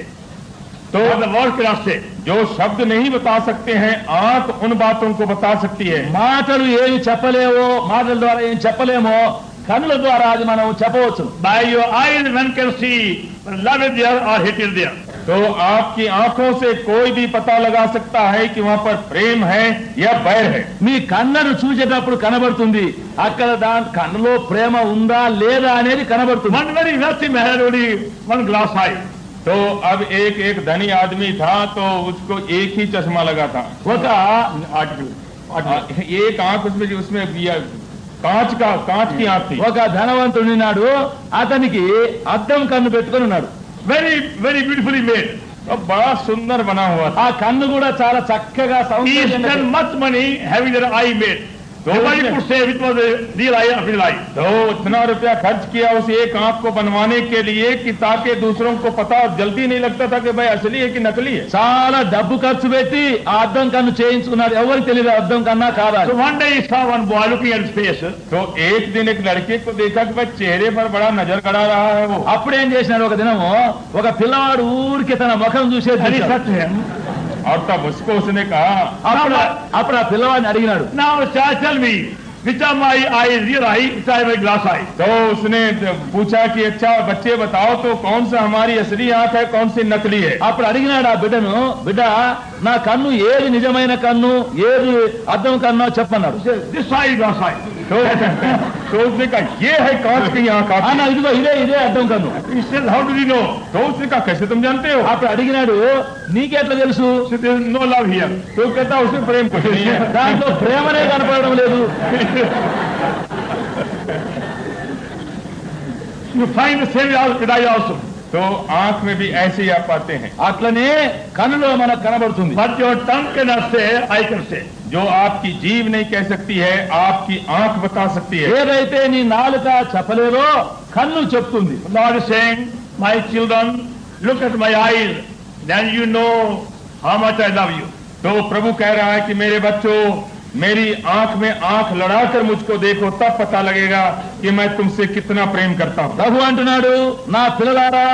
तो What the words cannot say. जो शब्द नहीं बता सकते हैं, आंख उन बातों को बता सकती है। మాటలు ఏమి చెప్పలేవో, మాటల ద్వారా ఏం చెప్పలేమో కన్నుల ద్వారా అది మనం చెప్పవచ్చు. By your eyes one can see whether love is there or hate is there. तो आपकी आंखों से कोई भी पता लगा सकता है कि वहाँ पर प्रेम है या बैर है। మీ కన్నును చూసేటప్పుడు కనబడుతుంది అక్కడ దాని కన్నులో ప్రేమ ఉందా లేదా అనేది కనబడుతుంది. One very wealthy man had only one glass eye. तो अब एक धनी आदमी था, तो उसको एक ही चश्मा लगा था। ఒక ఆర్టికల్ एक आंख उसमें कांच की आंख थी। ఒక ధనవంతుడున్నాడు, అతనికి అద్దం కన్ను పెట్టుకొని ఉన్నాడు. వెరీ వెరీ బ్యూటిఫుల్లీ మేడ్, बड़ा सुंदर बना हुआ था। ఆ కన్ను కూడా చాలా చక్కగా he spent సౌందర్యంగా much money having their eye made. Nobody could say which was the real eye of his eye. तो इतना रुपया खर्च किया उस एक आंख को बनवाने के लिए कि ताकि दूसरों को पता और जल्दी नहीं लगता था कि भाई असली है कि नकली है। చాలా డబ్బు ఖర్చు పెట్టి ఆ అద్దం కన్ను చేయించుకున్నాడు, ఎవరికి తెలియదు అద్దం కన్నా కాదా. So one day he saw one boy looking at his face. तो एक दिन एक लड़के को देखा कि भाई चेहरे पर बड़ा नजर गड़ा रहा है वो। అప్పుడేం చేసినాడు, ఒక దినము ఒక పిల్లవాడు ఊరికి తన ముఖం చూసేది And he said to him, और तब उसको उसने कहा, అప్పుడు ఆ పిల్లవాడిని అడిగినాడు, now child, tell me which of my eye is real eye, which is my glass eye. तो उसने पूछा कि अच्छा बच्चे बताओ तो कौन सा हमारी असली आंख है, कौन सी नकली है। అప్పుడు అడిగినాడు ఆ బిడ్డను, బిడ్డ నా కన్ను ఏది నిజమైన కన్ను, ఏది అద్దం కన్ను చెప్పన్నాడు. He said, this eye is glass eye. तो उसने कहा ये है कांच की आंख आपकी। అన్న ఇదిగో ఇదే అద్దం కన్ను. He said, how do you know? तो उसने कहा कैसे तुम जानते हो। అప్పుడు అడిగినాడు, నీకెట్లా తెలుసు? He said, there is no love here. तो कहता उसमें प्रेम कुछ नहीं है। దాంట్లో ప్రేమనే కనపడడం లేదు. You find the same with eye also. तो आंख में भी ऐसे ही आप पाते हैं। అట్లనే కన్నులో మనకు కనబడుతుంది. But your tongue cannot say, I can say. जो आपकी जीभ नहीं कह सकती है, आपकी आंख बता सकती है। ఏదైతే నీ నాలుక చెప్పలేదో కన్ను చెప్తుంది. Lord is saying, my children, look at my eyes, then you know how much I love you. तो प्रभु कह रहा है कि मेरे बच्चों, मेरी आंख में आंख लड़ाकर मुझको देखो, तब पता लगेगा कि मैं तुमसे कितना प्रेम करता हूं। ప్రభు అంటున్నాడు, నా పిల్లలారా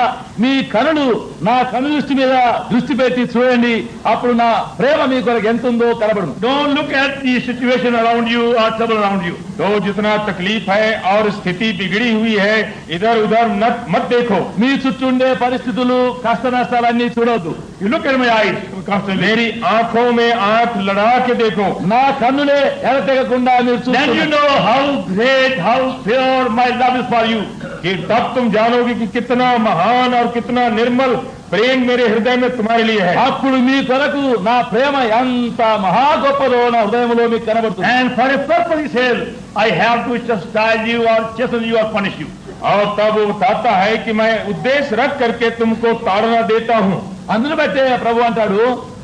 మీ కనులు నా కను దృష్టి మీద దృష్టి పెట్టి చూడండి, అప్పుడు నా ప్రేమ మీ కొరకు ఎంత ఉందో కనబడును. Don't look at the situation around you or trouble around you. तो जितना तकलीफ है और स्थिति बिगड़ी हुई है, इधर उधर मत देखो। మీ చుట్టూ ఉండే పరిస్థితులు కష్ట నష్టాలన్నీ చూడొద్దు. You look at my eyes constantly. मेरी आंखों में आंख लड़ा के देखो, నా కన్నులే ఎడతెగకుండా మీరు Then you చూడండి. know how great, how pure my love is for you. कि तब तुम जानोगे कि कितना महान और कितना निर्मल प्रेम मेरे हृदय में तुम्हारे लिए है। అప్పుడు మీ కొరకు నా ప్రేమ ఎంత మహా గొప్పదో నా హృదయంలో మీకు కనబడుతుంది. And for a purpose he says, I have to chastise you or chasten you or punish you. और तब वो बताता है कि मैं उद्देश्य रख करके तुमको ताड़ना देता हूँ। అందును బట్టే ప్రభు అంటాడు,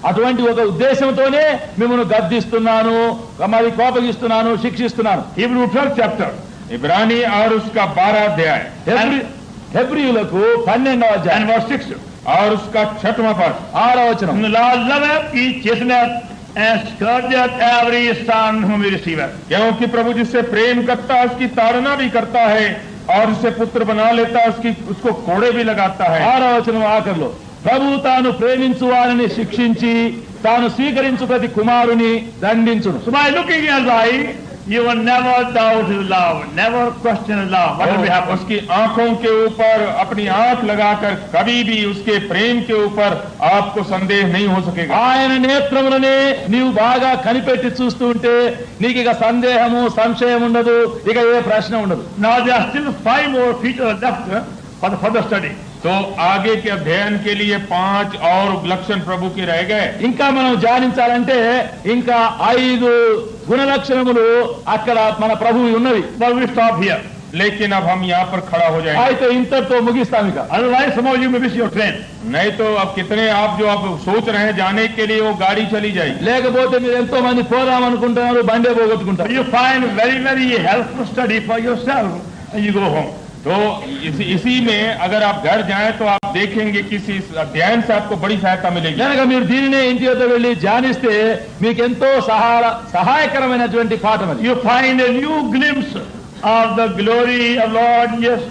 అటువంటి ఒక ఉద్దేశంతోనే మిమ్మల్ని గద్దిస్తున్నాను, మరి కోపగిస్తున్నాను, శిక్షిస్తున్నాను. Hebrew 12th chapter. इब्रानी और उसका 12 अध्याय హెబ్రీయులకు 12వ And అధ్యాయం verse 6. और उसका 6वां पद। 6వ వచనం. The Lord loveth, he chasteneth, and scourgeth every son whom he receiveth. क्योंकि प्रभु जिससे प्रेम करता है उसकी ताड़ना भी करता है, और जिसे पुत्र बना लेता है उसको कोड़े भी लगाता है। 6వ వచనం ఆఖరిలో, ప్రభు తాను ప్రేమించు వారిని శిక్షించి తాను స్వీకరించు ప్రతి కుమారుని దండించును. So by looking at his eye, you will never doubt his love, never question his love. What will happen? उसकी आंखों के ऊपर अपनी आंख लगाकर कभी भी उसके प्रेम के ऊपर आपको संदेह नहीं हो सकेगा। ఆయన నేత్రములనే నీవు బాగా కనిపెట్టి చూస్తూ ఉంటే నీకు ఇక సందేహము సంశయం ఉండదు, ఇక ఏ ప్రశ్న ఉండదు. Now there are still 5 more features left for the further study. तो आगे के अध्ययन के लिए 5 और लक्षण प्रभु के रह गए। ఇంకా మనం ధ్యానించాలంటే ఇంకా 5 గుణలక్షణములు అక్కడ మన ప్రభువు ఉన్నవి. But we stop here. लेकिन अब हम यहाँ पर खड़ा हो जाएंगे, అయితే ఇంతటితో ముగిస్తాం. ఇక Otherwise, some of you may miss your train. नहीं तो अब कितने आप जो आप सोच रहे हैं जाने के लिए वो गाड़ी चली जाएगी। లేకపోతే మీరు ఎంతో మంది పోదాం అనుకుంటున్నారు, బండే పోగొట్టుకుంటారు. You find very, very helpful study for yourself and you go home. तो इसी में अगर आप घर जाएं तो आप देखेंगे कि इस अध्ययन से आपको बड़ी सहायता मिलेगी। కనుక మీరు దీనినే ఇంటి వద్ద వెళ్లి ధ్యానిస్తే మీకెంతో సహాయకరమైనటువంటి పాఠం అది. You find a new glimpse of the glory of Lord Jesus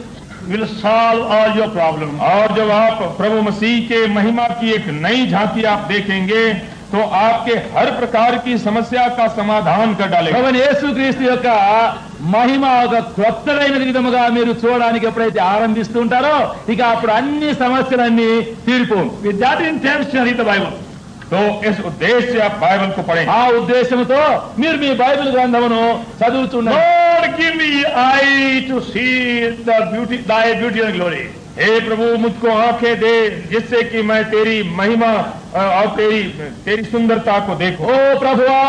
will solve all your problems. और जब आप प्रभु मसीह के महिमा की एक नई झांकी आप देखेंगे तो आपके हर प्रकार की समस्या का समाधान कर डालेगा। ప్రభువైన యేసుక్రీస్తు యొక్క మహిమ ఒక క్రొత్తదైన విధముగా మీరు చూడడానికి ఎప్పుడైతే ఆరంభిస్తూ ఉంటారో ఇక అప్పుడు అన్ని సమస్యలన్నీ తీరిపోను. With that intention, read the Bible. तो इस उद्देश्य से आप बाइबल को पढ़ें। ఆ ఉద్దేశంతో మీరు మీ బైబిల్ గ్రంథమును చదువుతున్నారు. Lord, give me eye to see the beauty, thy beauty and glory. हे प्रभु मुझको आंखें दे जिससे कि मैं तेरी महिमा और तेरी सुंदरता को देखूं। ఓ ప్రభువా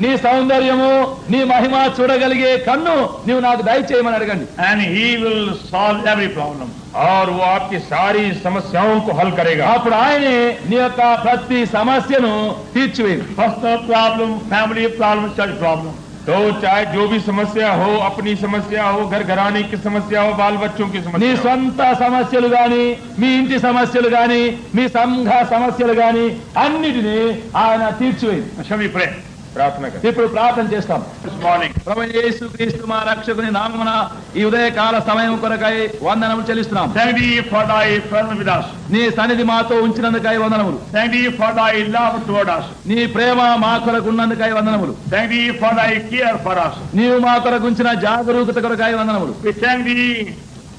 నీ సౌందర్యము నీ మహిమ చూడగలిగే కన్ను నీవు నాకు దయచేయమని అడగండి. And he will solve every problem. और वो आपकी सारी समस्याओं को हल करेगा. అప్పుడు ఆయనే నీ యొక్క ప్రతి సమస్యను తీర్చివేయండి. Personal problem, family problem, church problem. तो चाहे जो भी समस्या हो, अपनी समस्या हो, घर घराने की समस्या हो, बाल बच्चों की నీ समस्या हो, సొంత సమస్యలు గాని మీ ఇంటి సమస్యలు గాని మీ సంఘ సమస్యలు గాని అన్నిటినీ ఆయన తీర్చివేయండి. Shall we pray? प्रार्थना करें. ఇప్పుడు ప్రార్థన చేస్తాం. This morning, ప్రభువైన యేసుక్రీస్తు మా రక్షకుని నామమున ఈ ఉదయకాల సమయం కొరకై వందనములు చెల్లిస్తున్నాం. thank thee for thy presence with us. నీ సన్నిధి మాతో ఉంచినందుకై వందనములు. Thank thee for thy love toward us. నీ ప్రేమ మా కొరకు ఉన్నందుకై వందనములు. Thank thee for thy care for us. నీవు మా కొరకు ఉంచిన జాగరూకత కొరకై వందనములు. We thank thee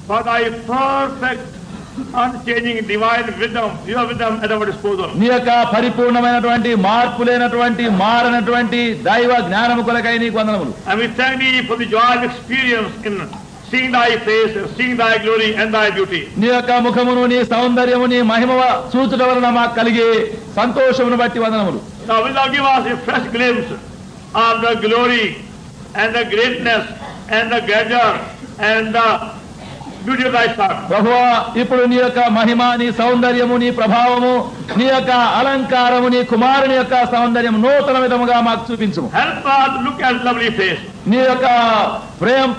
for thy perfect, unchanging divine wisdom, your wisdom at our disposal. నీ యొక్క పరిపూర్ణమైనటువంటి మార్పు లేనటువంటి మారనటువంటి దైవ జ్ఞానము కొరకై నీకు వందనములు. And we thank thee for the joy of experience in seeing thy face, and seeing thy glory and thy beauty. నీ యొక్క ముఖమును నీ సౌందర్యము నీ మహిమ చూచుట వలన మాకు కలిగే సంతోషమును బట్టి వందనములు. Now will thou give us a fresh glimpse of the glory and the greatness and the grandeur and the beauty of thy son. ప్రభువా ఇప్పుడు నీ యొక్క మహిమ నీ సౌందర్యము నీ ప్రభావము నీ యొక్క అలంకారము నీ కుమారుని యొక్క సౌందర్యం నూతన విధముగా మాకు చూపించుము. Help us to look at lovely face. నీ యొక్క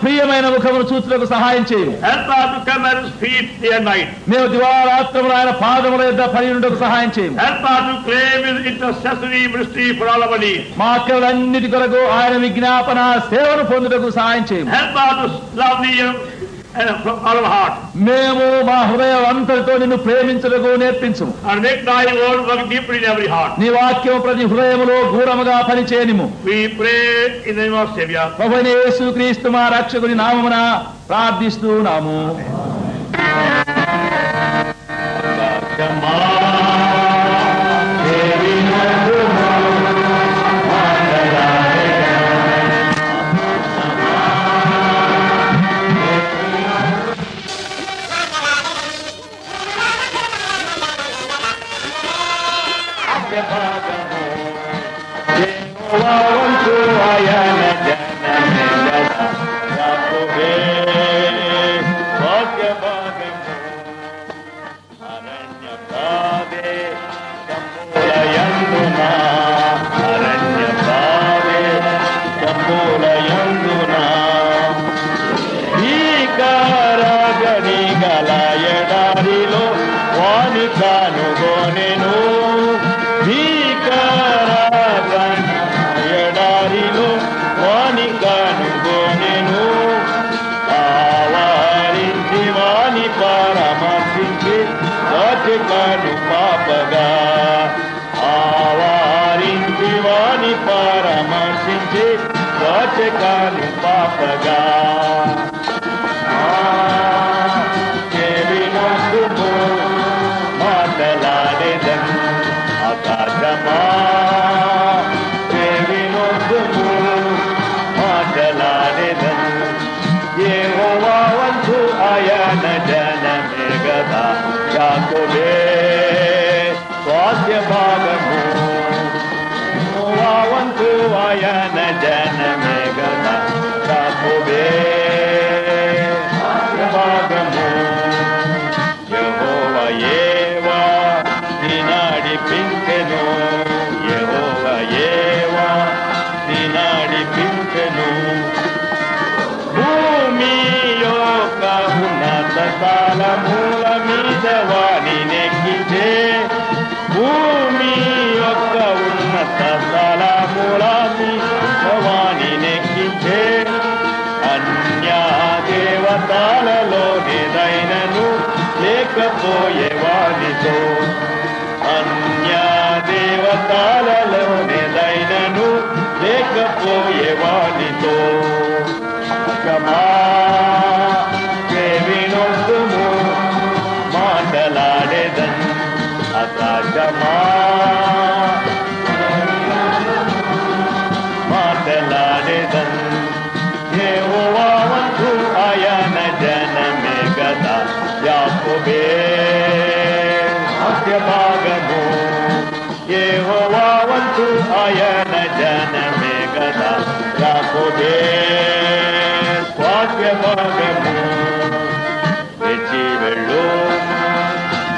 ప్రియమైన ముఖమును చూచుటకు సహాయం చేయు. Help us to come at his feet day and night. మేము దివారాత్రములు ఆయన పాదముల యొద్ద పడి ఉండుటకు సహాయం చేయము. Help us to claim his intercessory ministry for all our needs. మా అక్కలన్నిటి కొరకు ఆయన విజ్ఞాపన సేవను పొందుటకు సహాయం చేయము. Help us to love thee and from all our heart. మేము మా హృదయం అంతటితో నిన్ను ప్రేమించుటకు నేర్పించుము. And make thy word work deeply in every heart. నీ వాక్యం ప్రతి హృదయములో గూఢముగా పనిచేయనిము. We pray in the name of Savior. ప్రభువైన యేసుక్రీస్తు మా రక్షకుని నామమున ప్రార్థిస్తున్నాము. Yaakov ఆయన జనమే గదా యాకోబే స్వాస్థ్య భాగము లేచి వెళ్ళు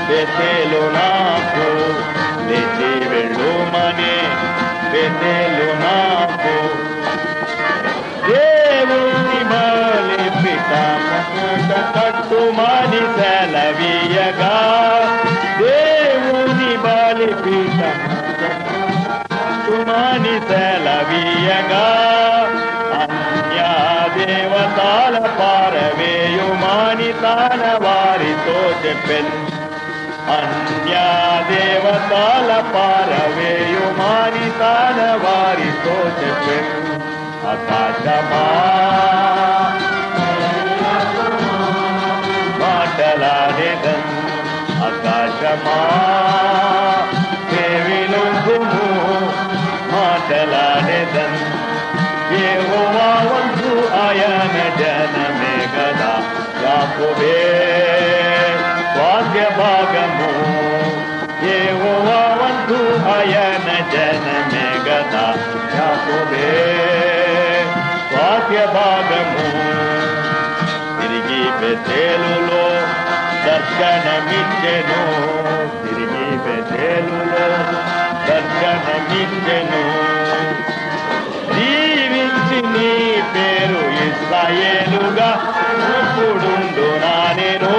బెతేలు నాకు లేచి వెళ్ళు మనే బెతేలు నాకు దేవుని బలి పిఠామమున కట్టుమని సెలవీయగా దేవుని బలి పిఠామమున కట్టుమని సెలవీయగా అన్య దేవతల పారవేయుమని తన వారితో చెప్పెను అన్య దేవతల పారవేయుమని తన వారితో చెప్పెను ఆకాశమా మాటలాడేదన్ ఆకాశమా దేవినొందుము మాటలాడేదన్ యెహోవా వంతు ఆయన జనమే గదా యాకోబే స్వాస్థ్య భాగము యెహోవా వంతు ఆయన జనమే గదా యాకోబే స్వాస్థ్య భాగము తిరిగి బెతేలులో దర్శనమిచ్చెను తిరిగి బెతేలులో దర్శనమిచ్చెను దీవించి నీ పేరు ఇశ్రాయేలుగా ఎప్పుడుండునా నేను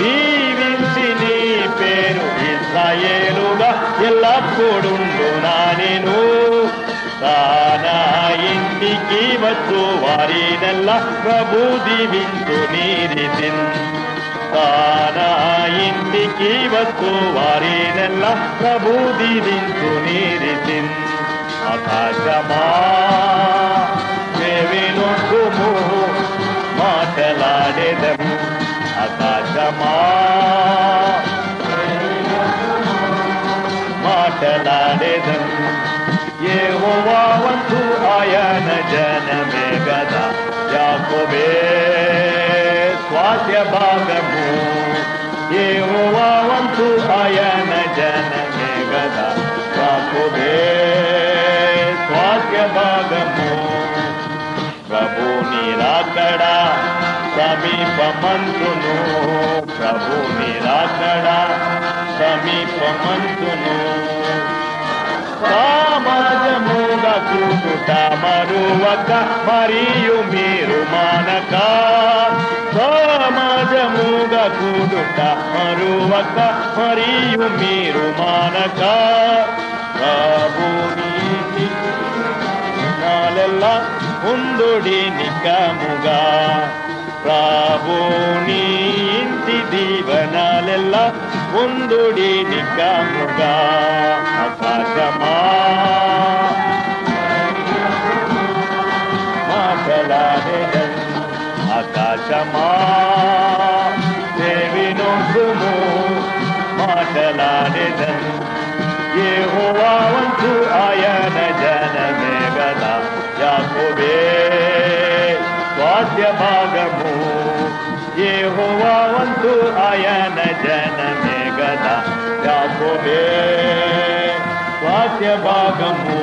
దీవించి నీ పేరు ఇశ్రాయేలుగా ఎల్లప్పుడుండునా నేను తానా ఇంటికి వచ్చు వారినెల్ల ప్రభు దీవించు నీరితిన్ తానా ఇంటికి వచ్చు వారినెల్ల ప్రభు దీవించు నీరితిన్ ఆకాశమా దేవినొందుము మాటలాడేదం ఆకాశమా మాటలాడేదం యెహోవా వంతు ఆయన జనమే గదా యాకోబే స్వాస్థ్య భాగము యెహోవా వంతు ఆయన జనమే గదా యాకోబే స్వాస్థ్య భాగము ప్రభు నిరాకడ సమీపమంతును ప్రభు నిరాకడ సమీపమంతును సమాజముగా కూడుట మరువక మరియు మీరు మానక సమాజముగా కూడుట మరువక మరియు మీరు మానక ప్రభుని నాలెల్లా ఉండుడి నికముగా ప్రభుని ఇంటి దీవనాలెల్లా ఉండుడి నికముగా ఆకాశమా మాటలాడేదన్ ఆకాశమా దేవినొందుము మాటలాడేదన్ యెహోవా వంతు ఆయన జనమే గదా యాకోబే స్వాస్థ్య భాగము యెహోవా వంతు ఆయన జనమే గదా యాకోబే స్వాస్థ్య భాగము